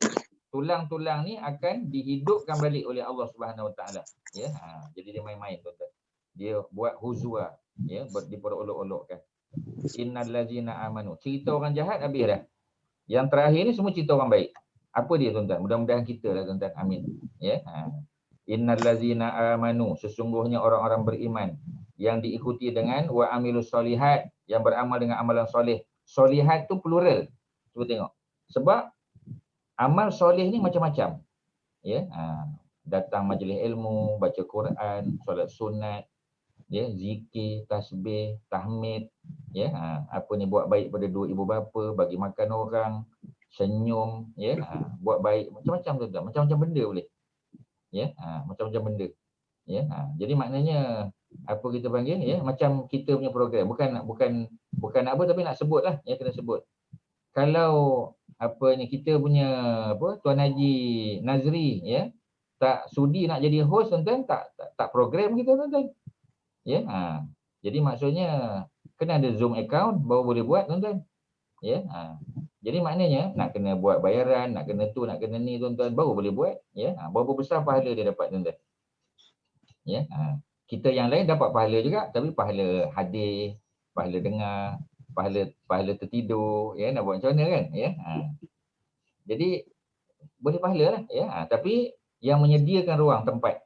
A: Tulang-tulang ni akan dihidupkan balik oleh Allah Subhanahu Wa Taala. Ya, jadi dia main-main tuan-tuan. Dia buat huzwa, ya, diperolok-olokkan. Innal ladzina amanu, cerita orang jahat habis dah. Yang terakhir ni semua cerita orang baik. Apa dia tuan-tuan? Mudah-mudahan kita lah tuan-tuan. Amin. Ya. Innal ladzina amanu, sesungguhnya orang-orang beriman yang diikuti dengan wa amilus solihat, yang beramal dengan amalan soleh. Solihat tu plural. Cuba tengok. Sebab amal soleh ni macam-macam. Ya. Datang majlis ilmu, baca Quran, solat sunat, ya, zikir, tasbih, tahmid, ya, buat baik pada dua ibu bapa, bagi makan orang, senyum, ya, buat baik macam-macam tuan-tuan, macam-macam benda boleh. Ya, macam-macam benda. Ya, jadi maknanya apa kita panggil ya, macam kita punya program, bukan apa tapi nak sebutlah, ya, kena sebut. Kalau kita punya Tuan Haji Nazri ya, tak sudi nak jadi host tuan-tuan, tak program kita tuan-tuan. Ya, jadi maksudnya kena ada Zoom account baru boleh buat tuan-tuan. Ya, jadi maknanya nak kena buat bayaran, nak kena tu, nak kena ni tuan-tuan baru boleh buat. Ya, berapa besar pahala dia dapat tuan-tuan. Ya, Kita yang lain dapat pahala juga, tapi pahala hadir, pahala dengar, pahala tertidur, ya, nak buat macam mana kan, ya. Jadi boleh pahala lah, ya. Tapi yang menyediakan ruang tempat,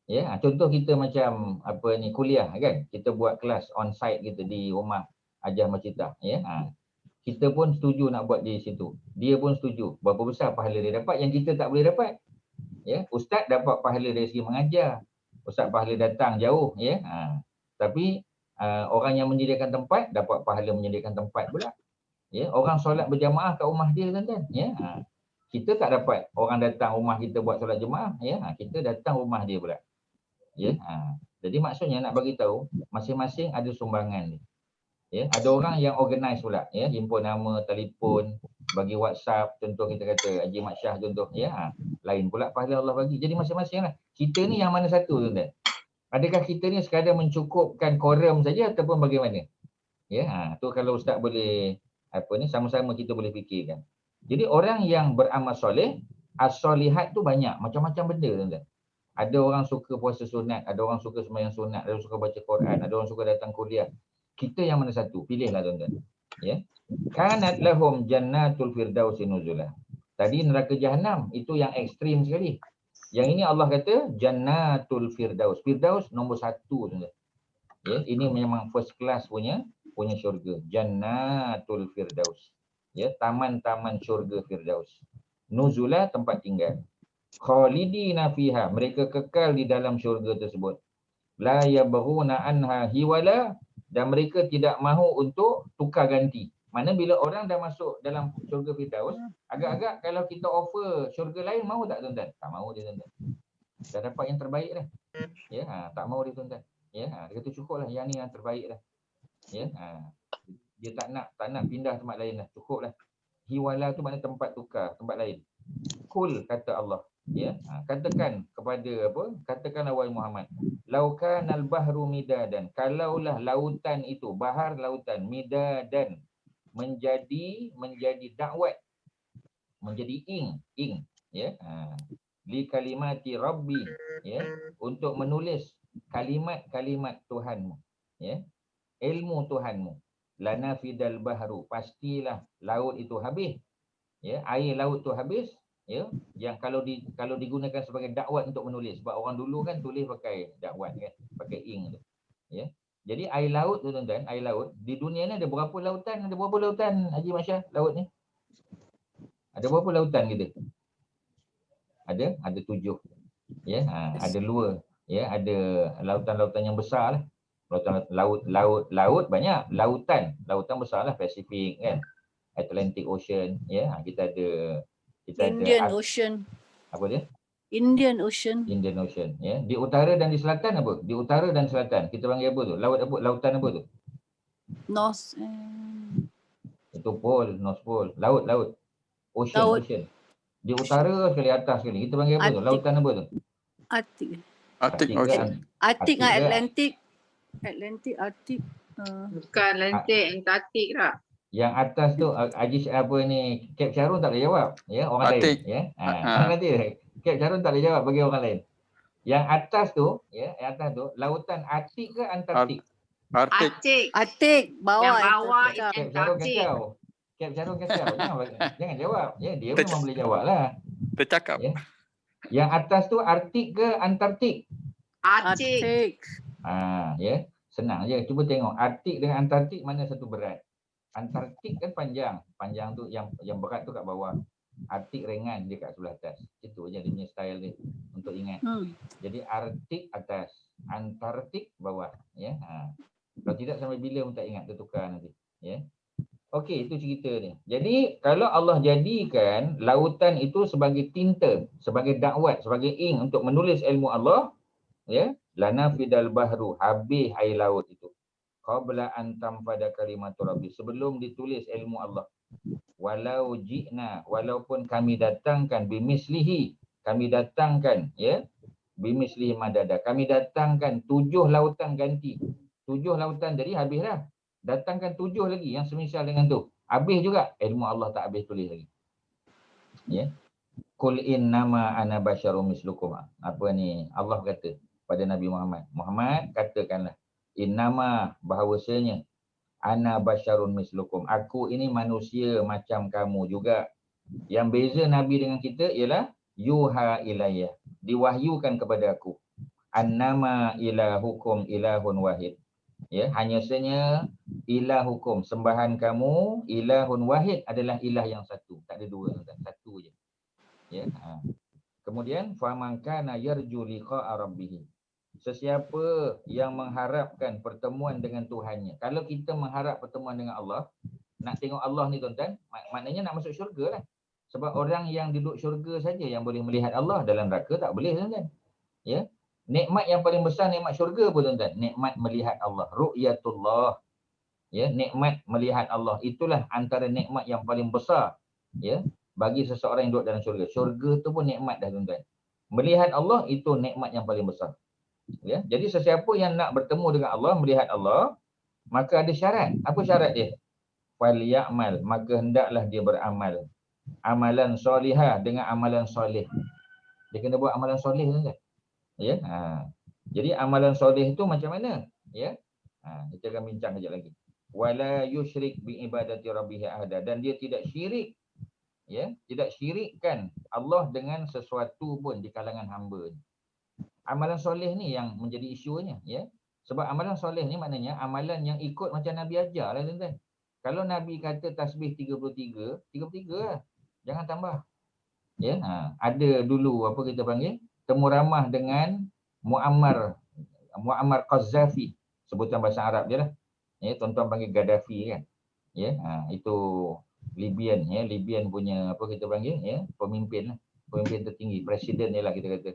A: ya. Contoh kita macam apa ni, kuliah kan, kita buat kelas on site kita di rumah Hajah Macita, ya. Kita pun setuju nak buat di situ, dia pun setuju. Berapa besar pahala dia dapat yang kita tak boleh dapat, ya. Ustaz dapat pahala dari segi mengajar, ustaz pahala datang jauh, ya. Tapi orang yang menyediakan tempat dapat pahala menyediakan tempat pula, ya. Orang solat berjamaah kat rumah dia, tuan-tuan, ya. Kita tak dapat orang datang rumah kita buat solat jemaah, ya. Kita datang rumah dia pula, ya. Jadi maksudnya nak bagi tahu masing-masing ada sumbangan dia, ya. Ada orang yang organize pula, ya, himpun nama, telefon, bagi WhatsApp, contoh kita kata Haji Mat Syah contoh, ya. Lain pula pahala Allah bagi. Jadi masing-masing lah. Kita ni yang mana satu, tuan-tuan? Adakah kita ni sekadar mencukupkan quorum saja ataupun bagaimana? Ya, tu kalau ustaz boleh apa ni, sama-sama kita boleh fikirkan. Jadi orang yang beramal soleh, as-solihat tu banyak, macam-macam benda, tuan-tuan. Ada orang suka puasa sunat, ada orang suka sembahyang sunat, ada orang suka baca Quran, ada orang suka datang kuliah. Kita yang mana satu? Pilihlah, tuan-tuan. Ya. Kanat lahum jannatul firdausi nuzulah. Tadi neraka jahanam itu yang ekstrim sekali. Yang ini Allah kata jannatul firdaus. Firdaus nombor 1, tuan-tuan. Ya, ini memang first class punya syurga. Jannatul firdaus. Ya, taman-taman syurga firdaus. Nuzulah, tempat tinggal. Khalidina fiha, mereka kekal di dalam syurga tersebut. La yabghuna anha hiwala, dan mereka tidak mahu untuk tukar ganti. Mana bila orang dah masuk dalam syurga firdaus, agak-agak kalau kita offer syurga lain, mahu tak, tuan-tuan? Tak mahu dia, tuan-tuan. Dah dapat yang terbaik dah. Ya, tak mahu dia, tuan-tuan. Ya, dia kata cukuplah, yang ni yang terbaik dah. Ya, dia tak nak pindah tempat lain dah, cukuplah. Hiwala tu makna tempat tukar, tempat lain. Kul, kata Allah, ya, katakan kepada apa? Katakanlah wahai Muhammad, laukanal bahru midadan, kalaulah lautan itu, bahar lautan, midadan, menjadi dakwat, menjadi ing, ya. Li kalimati rabbi, ya, untuk menulis kalimat-kalimat Tuhanmu, ya. Ilmu Tuhanmu. Lana fidal bahru, pastilah laut itu habis, ya. Air laut tu habis, ya. Yang kalau digunakan sebagai dakwat untuk menulis, sebab orang dulu kan tulis pakai dakwat kan, pakai ink tu, ya. Jadi air laut tu, tuan-tuan, air laut di dunia ni ada berapa lautan? Ada berapa lautan, Haji Masya, laut ni? Ada berapa lautan kita? Ada 7. Ya, ada luar, ya, ada lautan-lautan yang besar lah. Laut banyak, lautan besar lah, Pacific kan, Atlantic Ocean, ya. Kita ada
F: Indian Ocean.
A: Apa dia?
F: Indian Ocean,
A: ya. Di utara dan di selatan apa? Di utara dan selatan kita panggil apa tu? Lautan apa tu?
F: North.
A: Itu pole, North Pole. Laut. Ocean. Di utara sekali, atas sekali kita panggil apa tu? Lautan apa tu?
F: Arctic
C: Ocean.
F: Arctic dengan
A: ke?
F: Atlantic, Arctic.
H: Bukan Atlantik, Antartik tak?
A: Yang atas tu Haji apa ni, Cap Syarul tak boleh jawab, ya, orang
C: Arctic.
A: lain, ya. Nanti Cap Syarul tak boleh jawab bagi orang lain. Yang atas tu, ya, yang atas tu lautan Arktik ke Antartik?
C: Arctic.
F: Arctic bawah.
H: Yang bawah is
A: Cap Syarul
H: Antartik.
A: kacau. Cap Syarul kacau. Jangan jawab. Ya, dia memang boleh jawab lah.
C: Tercakap.
A: Ya. Yang atas tu Arktik ke Antartik?
H: Arctic.
A: Ya. Senang je. Cuba tengok Arktik dengan Antartik mana satu berat. Antartik kan panjang tu, yang berat tu kat bawah. Arktik ringan, dia kat sebelah atas. Itu je dia punya style dia untuk ingat. Jadi Arktik atas, Antartik bawah, ya. Kalau tidak sampai bila pun tak ingat, tertukar nanti, ya. Okey, itu cerita dia. Jadi kalau Allah jadikan lautan itu sebagai tinta, sebagai dakwat, sebagai ink untuk menulis ilmu Allah, ya, lana fidal bahru, habis air laut itu. Qabla antam pada kalimat Rabbi, sebelum ditulis ilmu Allah. Walau ji'na, walaupun kami datangkan bimislihi, kami datangkan, ya, bimislihi madada, kami datangkan 7 lautan ganti. 7 lautan jadi habis dah. Datangkan 7 lagi yang semisal dengan tu. Habis juga, ilmu Allah tak habis tulis lagi. Ya. Qul innama ana basyarum mislukum. Apa ni? Allah kata, pada Nabi Muhammad. Muhammad katakanlah, innama bahawasanya ana basyarun mislukum. Aku ini manusia macam kamu juga. Yang beza Nabi dengan kita ialah yuha ilayya. Diwahyukan kepada aku. Annama ilahukum ilahun wahid. Ya, hanya saja ilahukum, sembahan kamu, ilahun wahid adalah ilah yang satu. Tak ada dua, satu je. Ya. Kemudian faman kana yarju liqa'a rabbih. Sesiapa yang mengharapkan pertemuan dengan Tuhannya. Kalau kita mengharap pertemuan dengan Allah, nak tengok Allah ni tuan-tuan, maknanya nak masuk syurga lah. Sebab orang yang duduk syurga saja yang boleh melihat Allah, dalam neraka tak boleh tuan-tuan. Ya. Nikmat yang paling besar nikmat syurga pun tuan-tuan, nikmat melihat Allah, ru'yatullah. Ya, nikmat melihat Allah itulah antara nikmat yang paling besar ya bagi seseorang yang duduk dalam syurga. Syurga tu pun nikmat dah tuan-tuan. Melihat Allah itu nikmat yang paling besar. Ya, jadi sesiapa yang nak bertemu dengan Allah, melihat Allah, maka ada syarat. Apa syarat dia? Fal ya'mal, maka hendaklah dia beramal. Amalan solihah, dengan amalan soleh. Dia kena buat amalan soleh tuan-tuan. Ya, jadi amalan soleh itu macam mana? Ya, kita akan bincang kejap lagi. Wala yusyrik bi ibadati rabbih ahada, dan dia tidak syirik, ya, tidak syirikkan Allah dengan sesuatu pun di kalangan hamba. Amalan soleh ni yang menjadi isunya, ya. Sebab amalan soleh ni maknanya amalan yang ikut macam Nabi ajar lah tuan-tuan. Kalau Nabi kata tasbih 33, 33 lah. Jangan tambah. Ya, ada dulu apa kita panggil? Temu ramah dengan Muammar Qaddafi, sebutan bahasa Arab je lah. Ya, tuan-tuan panggil Gaddafi kan. Ya, itu Libyan, ya, Libyan punya apa kita panggil, ya, pemimpin lah. Pemimpin tertinggi, presiden ni lah kita kata.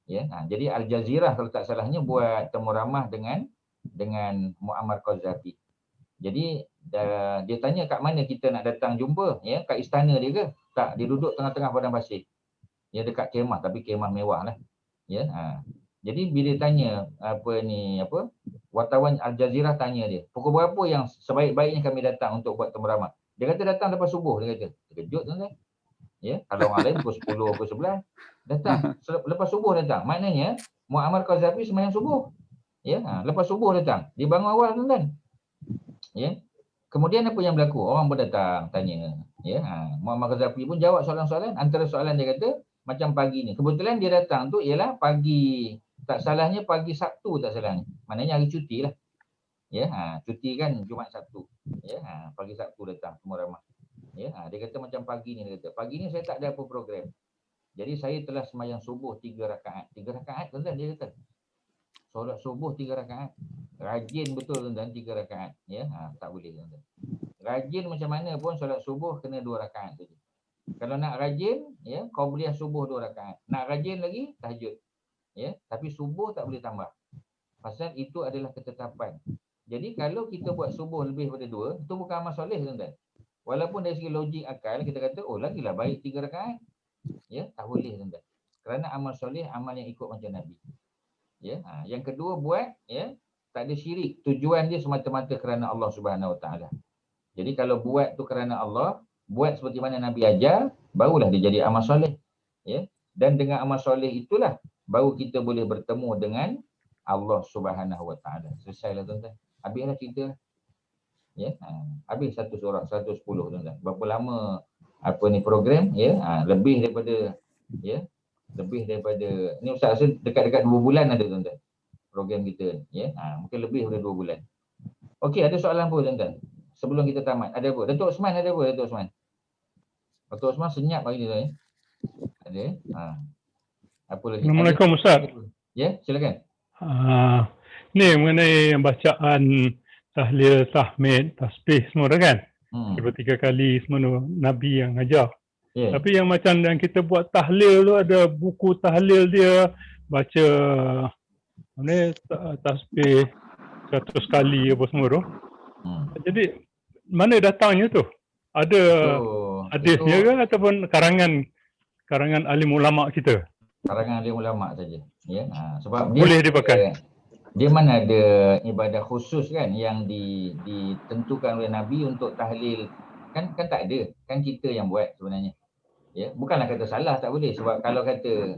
A: Ya, jadi Al Jazeera kalau tak salahnya buat temu ramah dengan Muammar Qaddafi. Jadi dia tanya kat mana kita nak datang jumpa, ya, kat istana dia ke? Tak, dia duduk tengah-tengah padang pasir. Ya, dekat kemah, tapi kemah mewah lah. Ya, jadi bila tanya wartawan Al Jazeera tanya dia, pukul berapa yang sebaik-baiknya kami datang untuk buat temu ramah? Dia kata datang lepas subuh, dia kata. Terkejut tuan-tuan. Ya, kalau orang lain pukul 10, pukul 11 datang. Lepas subuh datang. Maknanya Muammar Qaddafi sembahyang subuh. Ya, lepas subuh datang. Dia bangun awal tuan-tuan. Ya. Kemudian apa yang berlaku? Orang pun datang tanya. Ya, Muammar Qaddafi pun jawab soalan-soalan. Antara soalan dia kata macam pagi ni. Kebetulan dia datang tu ialah pagi, tak salahnya pagi Sabtu tak salahnya. Maknanya hari cuti lah. Ya, cuti kan Jumaat Sabtu. Ya, pagi Sabtu datang semua ramah. Ya, dia kata macam pagi ni, dia kata. Pagi ni saya tak ada apa program. Jadi saya telah sembahyang subuh 3 rakaat. 3 rakaat tuan-tuan dia kata. Solat subuh 3 rakaat. Rajin betul tuan-tuan 3 rakaat. Ya, tak boleh tuan-tuan. Rajin macam mana pun solat subuh kena 2 rakaat saja. Kalau nak rajin, ya, qabliyah subuh 2 rakaat. Nak rajin lagi tahajud. Ya, tapi subuh tak boleh tambah. Pasal itu adalah ketetapan. Jadi kalau kita buat subuh lebih daripada 2, itu bukan amal soleh tuan-tuan. Walaupun dari segi logik akal kita kata oh lagilah baik 3 rakaat. Ya, tak boleh tuan-tuan. Kerana amal soleh amal yang ikut macam Nabi. Ya, yang kedua buat, ya, tak ada syirik. Tujuan dia semata-mata kerana Allah Subhanahu Wa Taala. Jadi kalau buat tu kerana Allah, buat seperti mana Nabi ajar, barulah dia jadi amal soleh. Ya. Dan dengan amal soleh itulah baru kita boleh bertemu dengan Allah Subhanahu Wa Taala. Selesailah tuan-tuan. Habislah cerita. Ya. Habis satu surah 110 tuan-tuan. Berapa lama apa ni program, ya? Lebih daripada, ya. Lebih daripada ni ustaz rasa dekat-dekat 2 bulan ada tuan-tuan. Program kita, ya. Mungkin lebih daripada 2 bulan. Okey, ada soalan apa tuan-tuan? Sebelum kita tamat, ada apa? Datuk Osman ada apa? Datuk Osman. Datuk Osman senyap hari ni tuan, ya. Ada. Apa lagi?
K: Assalamualaikum Ustaz.
A: Ya, silakan.
K: Ni mengenai bacaan tahlil, tahmid, tasbih semua dah kan? 2-3 kali semua Nabi yang ajar.
A: Yeah.
K: Tapi yang macam yang kita buat tahlil tu ada buku tahlil dia, baca tasbih 100 kali apa semua tu. Jadi mana datangnya tu? Ada hadisnya ke ataupun karangan alim ulama kita?
A: Karangan alim ulama saja. Ya. Sebab
K: boleh dipakai.
A: Dia mana ada ibadah khusus kan yang ditentukan oleh Nabi untuk tahlil. Kan tak ada. Kan kita yang buat sebenarnya. Ya, bukanlah kata salah tak boleh sebab kalau kata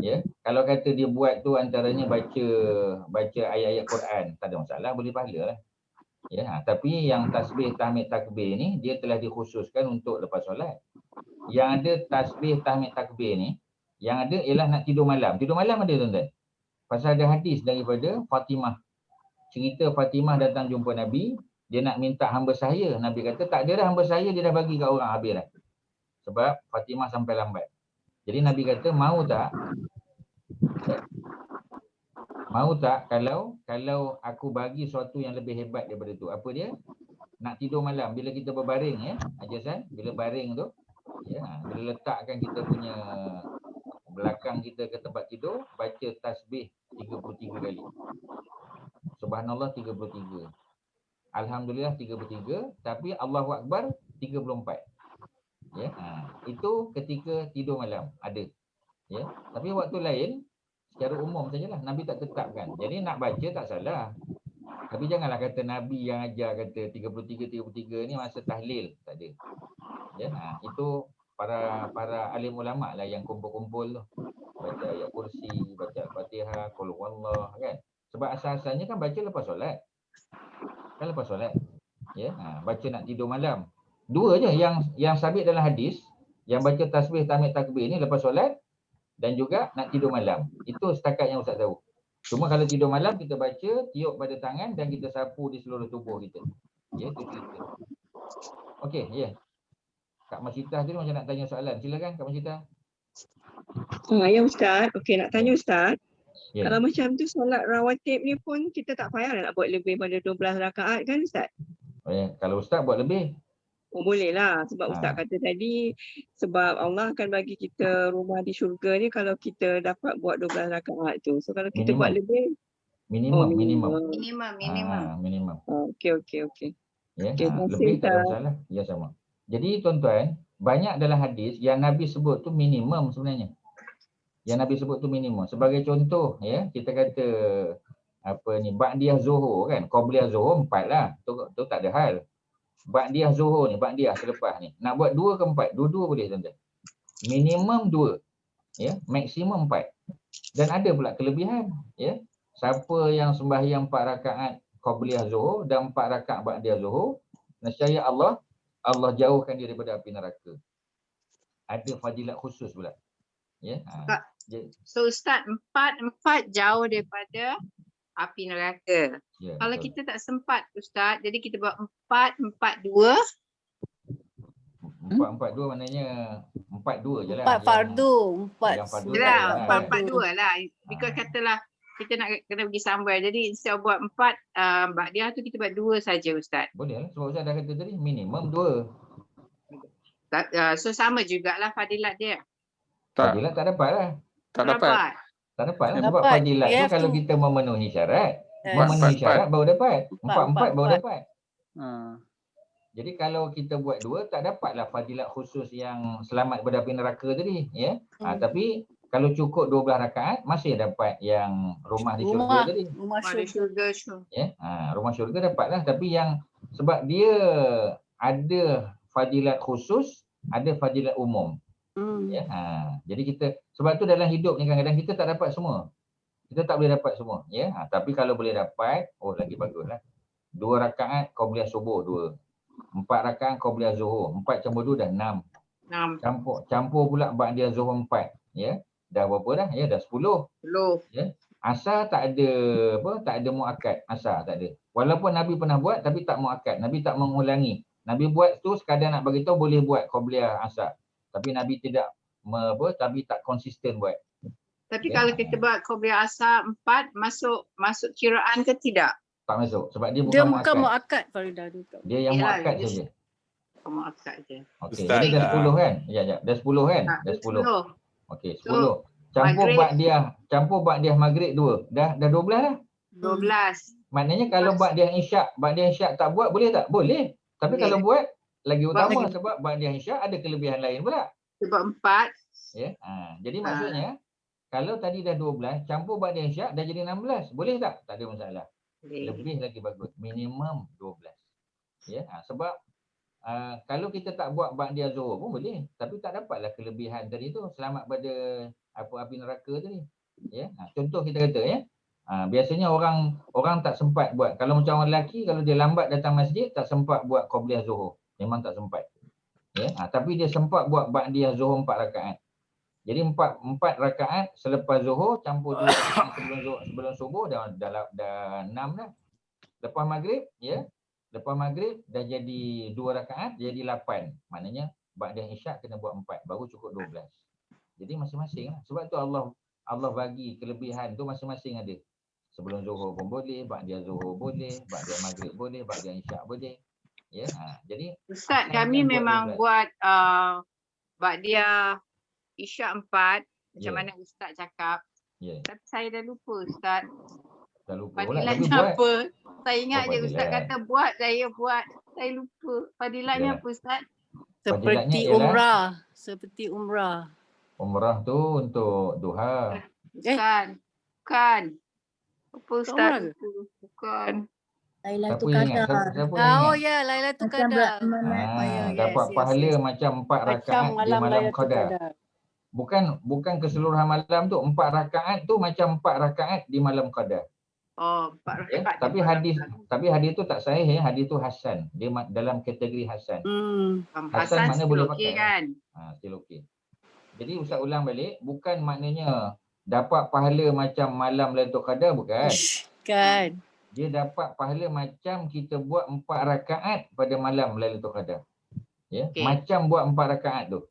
A: Ya, kalau kata dia buat tu antaranya baca ayat-ayat Quran, tak ada masalah, boleh pahala lah. Ya, tapi yang tasbih tahmid takbir ni dia telah dikhususkan untuk lepas solat. Yang ada tasbih tahmid takbir ni, yang ada ialah nak tidur malam. Tidur malam ada tuan-tuan. Pasal ada hadis daripada Fatimah. Cerita Fatimah datang jumpa Nabi, dia nak minta hamba sahaya. Nabi kata tak ada dah hamba sahaya, dia dah bagi kat orang habis dah. Sebab Fatimah sampai lambat. Jadi Nabi kata mau tak? Mau tak kalau aku bagi sesuatu yang lebih hebat daripada tu? Apa dia? Nak tidur malam bila kita berbaring ya, Ajasan, bila baring tu, ya, bila letakkan kita punya belakang kita ke tempat tidur, baca tasbih 33 kali. Subhanallah 33. Alhamdulillah 33, tapi Allahu Akbar 34. Ya, itu ketika tidur malam ada. Ya, tapi waktu lain secara umum sajalah, Nabi tak tetapkan. Jadi nak baca tak salah. Tapi janganlah kata Nabi yang ajar kata 33 ni masa tahlil, tak ada. Ya, itu para alim ulama lah yang kumpul-kumpul tu. Baca ayat kursi, baca Al-Fatihah, qul huwallah kan. Sebab asal-asalnya kan baca lepas solat. Kan lepas solat. Ya, baca nak tidur malam. Dua je yang sabit dalam hadis, yang baca tasbih tahmid takbir ni lepas solat dan juga nak tidur malam. Itu setakat yang Ustaz tahu. Cuma kalau tidur malam kita baca, tiup pada tangan dan kita sapu di seluruh tubuh kita. Ya, itu cerita. Okey, ya. Kak Masita tu macam nak tanya soalan. Silakan Kak Masita.
L: Ya Ustaz, okey nak tanya Ustaz.
A: Ya.
L: Kalau macam tu solat rawatib ni pun kita tak payah nak buat lebih pada 12 rakaat kan Ustaz?
A: Kalau Ustaz buat lebih.
L: Oh boleh lah sebab Ustaz kata tadi sebab Allah akan bagi kita rumah di syurga ni kalau kita dapat buat 12 rakaat tu. So kalau kita buat lebih
A: minimum.
L: Okey.
A: Ya, lebih tak ada masalah. Ya sama. Jadi tuan-tuan, banyak dalam hadis yang Nabi sebut tu minimum sebenarnya. Yang Nabi sebut tu minimum. Sebagai contoh ya, kita kata apa ni, ba'diyah zuhur kan, qabliyah zuhur 4 lah. Tu tak ada hal. Ba'diyah zuhur ni, ba'diyah selepas ni. Nak buat 2 ke 4? Dua-dua boleh tuan-tuan. Minimum 2. Ya, maksimum 4. Dan ada pula kelebihan, ya. Siapa yang sembahyang 4 rakaat qabliyah zuhur dan 4 rakaat ba'diyah zuhur, nescaya Allah jauhkan dia daripada api neraka. Ada fadilat khusus pula. Ya.
H: So Ustaz, 4 jauh daripada api neraka.
A: Ya,
H: kalau
A: betul.
H: kita tak sempat Ustaz, jadi kita buat 4-4-2.
A: 4-4-2 maknanya 4-2 je lah.
F: 4 fardu, 4
H: Yalah, 4-4-2 lah. Because katalah kita nak kena pergi somewhere. Jadi instead of buat 4 ba'diyah tu kita buat 2 saja Ustaz.
A: Boleh lah. Sebab Ustaz dah kata tadi minimum 2.
H: So sama jugalah fadilat dia.
A: Fadilat tak dapat lah.
C: Tak dapat.
A: Tak dapat lah. Sebab fadilat tu kalau kita memenuhi syarat. Memenuhi syarat baru dapat. 4-4 baru dapat. Jadi kalau kita buat 2 tak dapatlah fadilat khusus yang selamat daripada api neraka tadi. Ya. Tapi kalau cukup 12 rakaat masih dapat yang rumah di syurga tadi.
F: Rumah syurga.
A: Ya. Rumah syurga dapatlah. Tapi yang sebab dia ada fadilat khusus, ada fadilat umum. Ya. Jadi kita sebab tu dalam hidup ni kadang-kadang kita tak dapat semua. Kita tak boleh dapat semua, ya. Tapi kalau boleh dapat, lagi baguslah. 2 rakaat qabliyah subuh 2. 4 rakaat qabliyah zuhur. 4 campur 2 dah 6. Campur pula ba'diyah zuhur 4, ya. Dah berapa dah? Ya, dah 10. Ya. Asar tak ada muakkad. Asar tak ada. Walaupun Nabi pernah buat tapi tak muakkad. Nabi tak mengulangi. Nabi buat tu sekadar nak bagi tahu boleh buat qabliyah asar. Tapi Nabi tapi tak konsisten buat.
H: Tapi kalau kita buat qabliyah asar 4 masuk kiraan ke tidak?
A: Tak masuk sebab dia bukan
F: muakkad Farida.
A: Dia yang muakkad saja.
H: Muakkad je.
A: Okey. Jadi dah 10 kan? Ya. Dah 10 kan? Dah 10. Okey, 10. Campur ba'diyah maghrib 2. Dah 12 lah.
H: 12.
A: Maknanya kalau ba'diyah isyak tak buat boleh tak? Boleh. Tapi kalau buat lagi utama sebab ba'diyah isyak ada kelebihan lain pula.
H: Sebab 4.
A: Ya. Jadi maksudnya kalau tadi dah 12, campur ba'diyah isyak dah jadi 16. Boleh tak? Tak ada masalah. Lebih lagi bagus. Minimum 12. Ya. Sebab kalau kita tak buat ba'diyah zuhur pun boleh, tapi tak dapatlah kelebihan tadi tu, selamat pada api neraka tadi. Ya, contoh kita kata ya, biasanya orang tak sempat buat. Kalau macam orang lelaki, kalau dia lambat datang masjid, tak sempat buat qabliyah zuhur. Memang tak sempat. Ya, tapi dia sempat buat ba'diyah zuhur 4 rakaat. Jadi 4 rakaat selepas zuhur campur 2 rakaat sebelum subuh dah 6 dah. Lepas maghrib, ya. Lepas maghrib dah jadi 2 rakaat, jadi 8. Maknanya ba'diyah isyak kena buat 4, baru cukup 12. Jadi masing-masing lah. Sebab tu Allah bagi kelebihan tu masing-masing ada. Sebelum zuhur pun boleh, ba'diyah zuhur boleh, ba'diyah maghrib boleh, ba'diyah isyak boleh. Ya, jadi
H: Ustaz, kami memang buat ba'diyah isyak 4 macam mana Ustaz cakap. Tapi saya dah lupa Ustaz.
A: Dah lupa.
H: Fadilatnya apa? Saya ingat je Ustaz kata buat, saya buat. Saya lupa. Fadilatnya apa Ustaz?
F: Seperti umrah. Seperti umrah.
A: Umrah tu untuk duha.
H: Bukan. Apa Ustaz? Bukan.
J: Lailatul Qadar.
F: Oh ya, Lailatul Qadar.
A: Dapat pahala macam 4 rakaat di malam Qadar. Bukan keseluruhan malam tu, 4 rakaat tu macam 4 rakaat di malam Qadar.
H: Oh, 4 rakaat.
A: Tapi hadis tu tak sahih ya, hadis tu hasan. Dia dalam kategori hasan.
H: Hasan
A: mana boleh pakai
H: kan?
A: Still okey. Jadi Ustaz ulang balik, bukan maknanya dapat pahala macam malam Lailatul Qadar, bukan.
F: Kan.
A: Dia dapat pahala macam kita buat 4 rakaat pada malam Lailatul Qadar. Ya, macam buat 4 rakaat tu.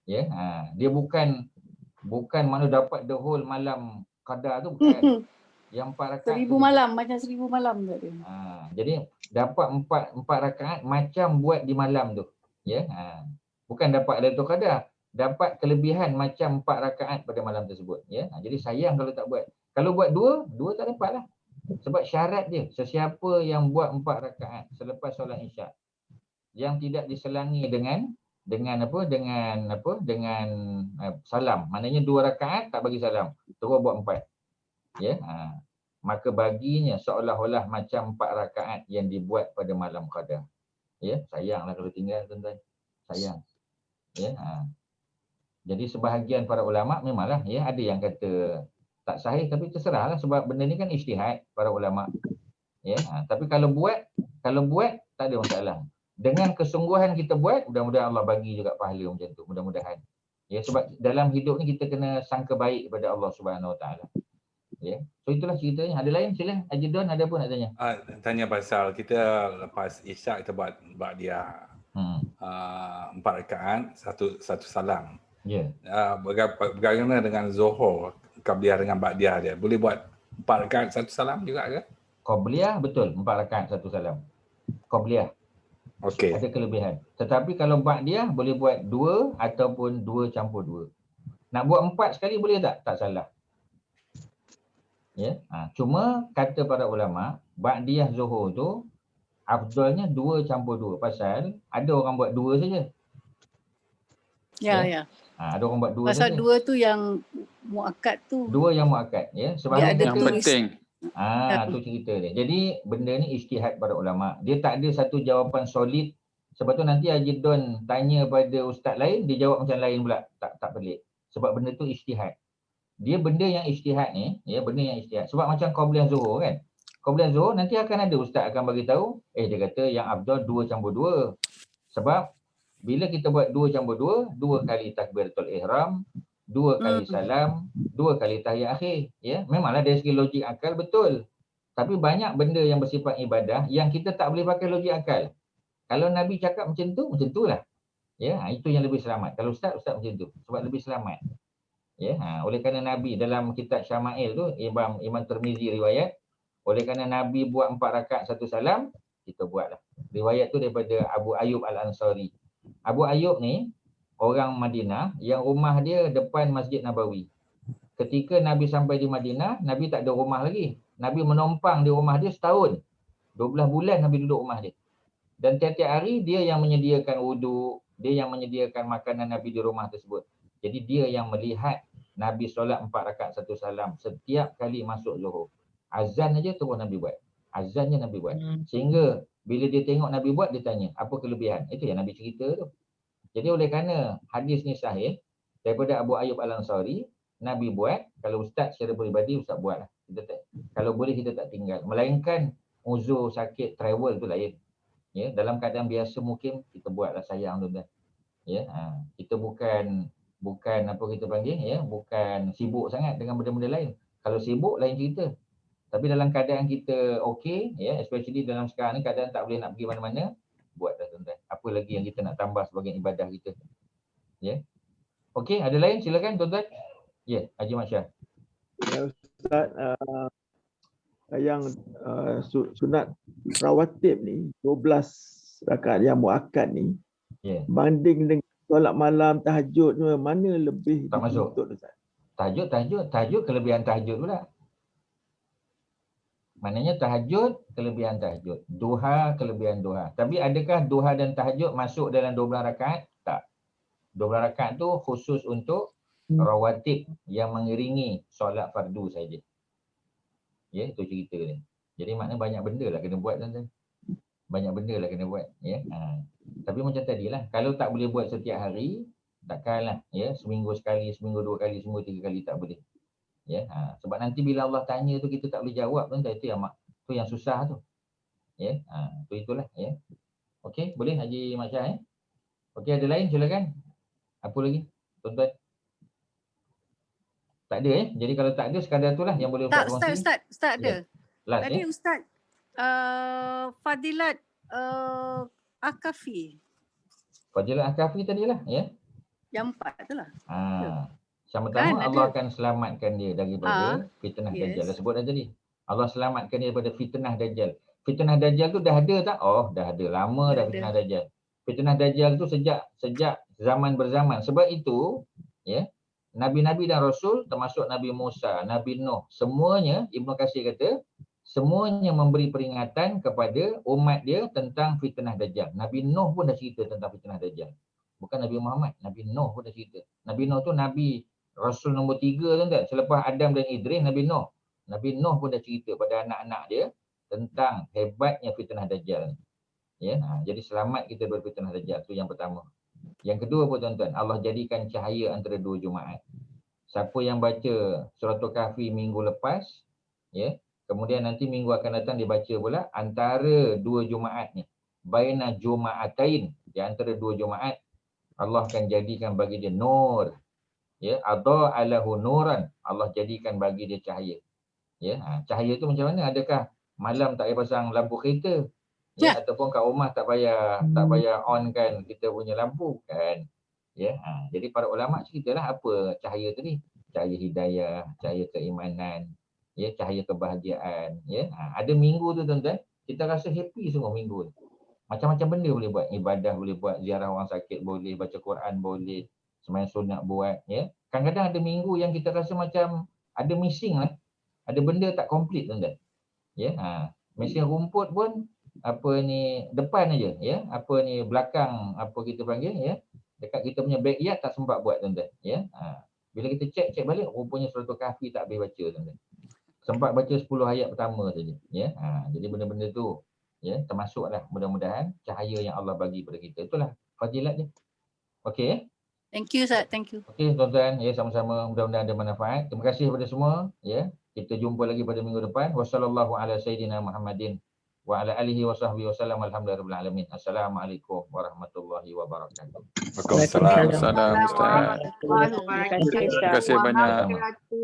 A: Ya, dia bukan mana dapat the whole malam Qadar tu, bukan. Yang 4 rakaat
F: 1000 malam, macam 1000 malam tu.
A: Jadi dapat 4 rakaat macam buat di malam tu. Ya, bukan dapat Lailatul Qadar, dapat kelebihan macam 4 rakaat pada malam tersebut. Ya, jadi sayang kalau tak buat. Kalau buat 2 tak dapat lah. Sebab syarat dia, sesiapa yang buat 4 rakaat selepas solat isyak yang tidak diselangi dengan salam. Maknanya 2 rakaat tak bagi salam, terus buat 4. Ya, maka baginya seolah-olah macam 4 rakaat yang dibuat pada malam Qadar. Ya, sayanglah kalau tinggal tuan-tuan. Sayang. Ya, jadi sebahagian para ulama memanglah ya, ada yang kata tak sahih, tapi terserahlah sebab benda ni kan ijtihad para ulama. Ya, tapi kalau buat tak ada masalah. Dengan kesungguhan kita buat, mudah-mudahan Allah bagi juga pahala macam tu, mudah-mudahan. Ya, sebab dalam hidup ni kita kena sangka baik kepada Allah Subhanahu Wa Taala. Ya. So itulah ceritanya. Ada lain sila. Haji Don ada pun nak tanya?
M: Tanya pasal kita lepas isyak kita buat ba'diyah 4 rakaat, satu salam.
A: Ya.
M: Bagaimana dengan zuhur, qabliyah dengan ba'diyah dia? Boleh buat 4 rakaat satu salam juga ke?
A: Qabliyah betul 4 rakaat satu salam. Qabliyah.
M: Okey.
A: Ada kelebihan. Tetapi kalau ba'diyah boleh buat 2 ataupun 2 campur 2. Nak buat 4 sekali boleh tak? Tak salah. Ya, cuma kata para ulama, ba'diyah zuhur tu afdalnya 2 campur 2 pasal ada orang buat 2 saja.
F: Ya.
A: Ada orang buat 2
F: pasal
A: saja.
F: 2 tu yang muakkad tu.
A: 2 yang muakkad ya. Sebab
C: yang penting.
A: Tu cerita dia. Jadi benda ni ijtihad para ulama. Dia tak ada satu jawapan solid. Sebab tu nanti Haji Don tanya pada ustaz lain, dia jawab macam lain pula. Tak pelik. Sebab benda tu ijtihad. Dia benda yang ijtihad ni, ya, benda yang ijtihad. Sebab macam qabliyah zuhur kan. Qabliyah zuhur nanti akan ada ustaz akan bagi tahu, dia kata yang afdal 2 campur 2. Sebab bila kita buat 2 campur 2, 2 kali takbiratul ihram, 2 kali salam, 2 kali tahiyat akhir. Ya, memanglah dari segi logik akal betul. Tapi banyak benda yang bersifat ibadah yang kita tak boleh pakai logik akal. Kalau Nabi cakap macam itulah. Ya, itu yang lebih selamat. Kalau ustaz macam tu sebab lebih selamat. Ya, oleh kerana Nabi dalam kitab Syama'il tu Imam Tirmizi riwayat, oleh kerana Nabi buat 4 rakaat satu salam, kita buatlah. Riwayat tu daripada Abu Ayyub Al-Ansari. Abu Ayyub ni orang Madinah yang rumah dia depan Masjid Nabawi. Ketika Nabi sampai di Madinah, Nabi tak ada rumah lagi. Nabi menumpang di rumah dia setahun. 12 bulan Nabi duduk rumah dia. Dan tiap-tiap hari dia yang menyediakan wuduk, dia yang menyediakan makanan Nabi di rumah tersebut. Jadi dia yang melihat Nabi solat 4 rakaat satu salam setiap kali masuk zuhur. Azan aja terus Nabi buat. Azannya Nabi buat. Sehingga bila dia tengok Nabi buat, dia tanya, apa kelebihan? Itu yang Nabi cerita tu. Jadi oleh kerana hadis ni sahih, daripada Abu Ayyub Al-Ansari, Nabi buat, kalau ustaz secara peribadi, ustaz buat lah. Kalau boleh kita tak tinggal. Melainkan uzur sakit travel tu lain. Ya, dalam keadaan biasa mungkin kita buatlah sayang tuan-tuan. Ya, kita bukan apa kita panggil, ya, bukan sibuk sangat dengan benda-benda lain. Kalau sibuk lain cerita. Tapi dalam keadaan kita okey, ya, especially dalam sekarang ni keadaan tak boleh nak pergi mana-mana, buatlah tuan-tuan. Apa lagi yang kita nak tambah sebagai ibadah kita. Ya. Okey, ada lain silakan tuan-tuan. Ya, Haji Mat Syah.
E: Ya Ustaz, yang sunat rawatib ni 12 rakaat yang muakkad ni, banding dengan solat malam, tahajud, mana lebih
A: tak masuk
E: Ustaz?
A: Tahajud kelebihan tahajud pula. Maknanya tahajud kelebihan tahajud, duha kelebihan duha. Tapi adakah duha dan tahajud masuk dalam 12 rakaat? Tak. 12 rakaat tu khusus untuk rawatib yang mengiringi solat fardu saja. Ya, itu cerita dia. Jadi maknanya banyak benda lah kena buat tuan-tuan. Banyak benda lah kena buat, ya. Tapi macam tadilah, kalau tak boleh buat setiap hari, takkanlah, ya, seminggu sekali, seminggu 2 kali, seminggu 3 kali tak boleh. Ya, sebab nanti bila Allah tanya tu kita tak boleh jawab tuan-tuan, itu yang susah tu. Ya, itulah, ya. Okey, boleh Haji Mat Syah, Okey, ada lain silakan. Apa lagi? Tuan-tuan. Tak ada, Jadi kalau tak ada sekadar itulah yang boleh Ustaz kongsi.
F: Ustaz ada.
A: Last,
F: Tadi Ustaz Fadilat Akafi.
A: Fadilat Akafi tadilah, ya.
F: Yang 4 tu lah.
A: Yang pertama, Allah akan selamatkan dia daripada fitnah Dajjal. Dah sebut dah tadi. Allah selamatkan dia daripada fitnah Dajjal. Fitnah Dajjal tu dah ada tak? Oh, dah ada. Lama dah fitnah Dajjal. Fitnah Dajjal tu sejak zaman berzaman. Sebab itu, ya, Nabi-Nabi dan Rasul termasuk Nabi Musa, Nabi Nuh, semuanya, Ibnu Katsir kata, semuanya memberi peringatan kepada umat dia tentang fitnah Dajjal. Nabi Nuh pun dah cerita tentang fitnah Dajjal. Bukan Nabi Muhammad, Nabi Nuh pun dah cerita. Nabi Nuh tu Nabi Rasul nombor 3 tuan-tuan. Selepas Adam dan Idris, Nabi Nuh. Nabi Nuh pun dah cerita pada anak-anak dia tentang hebatnya fitnah Dajjal. Ya, jadi selamat kita dari fitnah Dajjal. Itu yang pertama. Yang kedua apa tuan-tuan? Allah jadikan cahaya antara 2 Jumaat. Siapa yang baca Suratul Kahfi minggu lepas, ya, kemudian nanti minggu akan datang dibaca pula antara 2 Jumaat ni. Baina Jumaatain, di antara 2 Jumaat, Allah akan jadikan bagi dia nur. Ya, adha'alahu nuran, Allah jadikan bagi dia cahaya. Ya, cahaya tu macam mana? Adakah malam tak payah pasang lampu kereta? Ya, ataupun kat rumah tak payah on kan kita punya lampu kan. Ya, jadi para ulama ceritalah apa cahaya tadi? Cahaya hidayah, cahaya keimanan, ya, cahaya kebahagiaan, ya. Ada minggu tu tuan-tuan, kita rasa happy semua minggu tu. Macam-macam benda boleh buat, ibadah boleh buat, ziarah orang sakit boleh, baca Quran boleh, sembahyang sunat buat, ya. Kadang-kadang ada minggu yang kita rasa macam ada missing lah. Ada benda tak komplit tuan-tuan. Ya, mesin rumput pun apa ni depan aja, ya. Apa ni belakang apa kita panggil, ya. Dekat kita punya backyard tak sempat buat tuan-tuan, ya. Bila kita cek balik rupanya Suratul Kahfi tak habis baca tuan-tuan. Sempat baca 10 ayat pertama saja, ya. Jadi benda-benda tu, ya, termasuklah mudah-mudahan cahaya yang Allah bagi pada kita. Itulah fadilat dia. Okey, ya.
F: Thank you Ustaz, thank you.
A: Okey tuan-tuan, ya, sama-sama, mudah-mudahan ada manfaat. Terima kasih kepada semua, ya. Kita jumpa lagi pada minggu depan. Wassallallahu ala sayyidina Muhammadin wa ala alihi wa sahbihi wasallam. Alhamdulillahirabbil alamin. Assalamualaikum warahmatullahi wabarakatuh.
C: Waalaikumsalam Ustaz. Terima kasih banyak.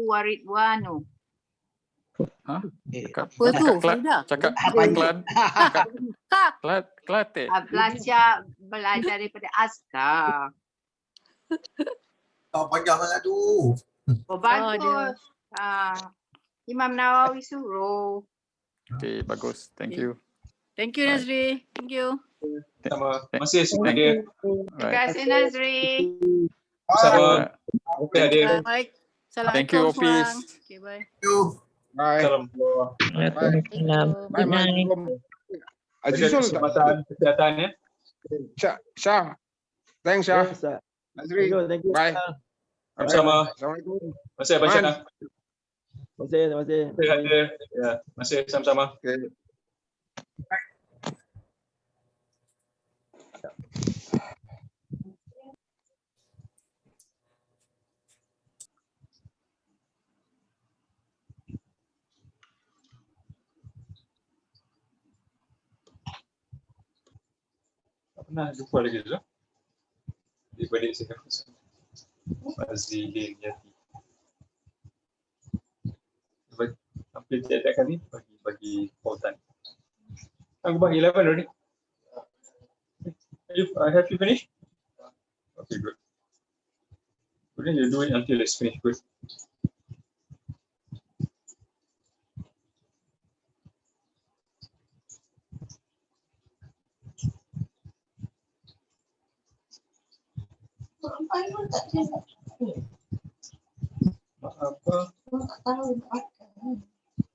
H: Waridwanu.
F: Apa tu?
C: Cakap Kelantan.
H: Belajar daripada Askar.
N: Tak panjang sangat tu.
H: Oh, bagus. Imam Nawawi suruh.
C: Okay, bagus. Thank you.
F: Thank you Nazri. Thank you.
B: Sama. Masih hadir.
H: Terima kasih Nazri.
B: Sama. Okey hadir.
F: Baik.
C: Thank you Office.
F: Okay, bye.
N: Thank you.
G: Bye.
N: Bye.
G: Bye.
B: Kesihatan ya.
G: Syah. Thanks Syah. Nazri.
E: Thank you.
G: Bye.
B: Sama.
G: Assalamualaikum.
B: Masih baca.
E: Terima kasih.
B: Masih hadir. Ya, masih sama-sama.
G: Okay.
B: Tak pernah jumpa lagi tu. Adik-adik saya kata Azilin Yati. Hampir tiap-tiap kali bagi pautan. Aku bagi 11 already. Have you finished? Okay, good. Good, then you do it until it's finished. Good.
I: Apa? Tak tahu.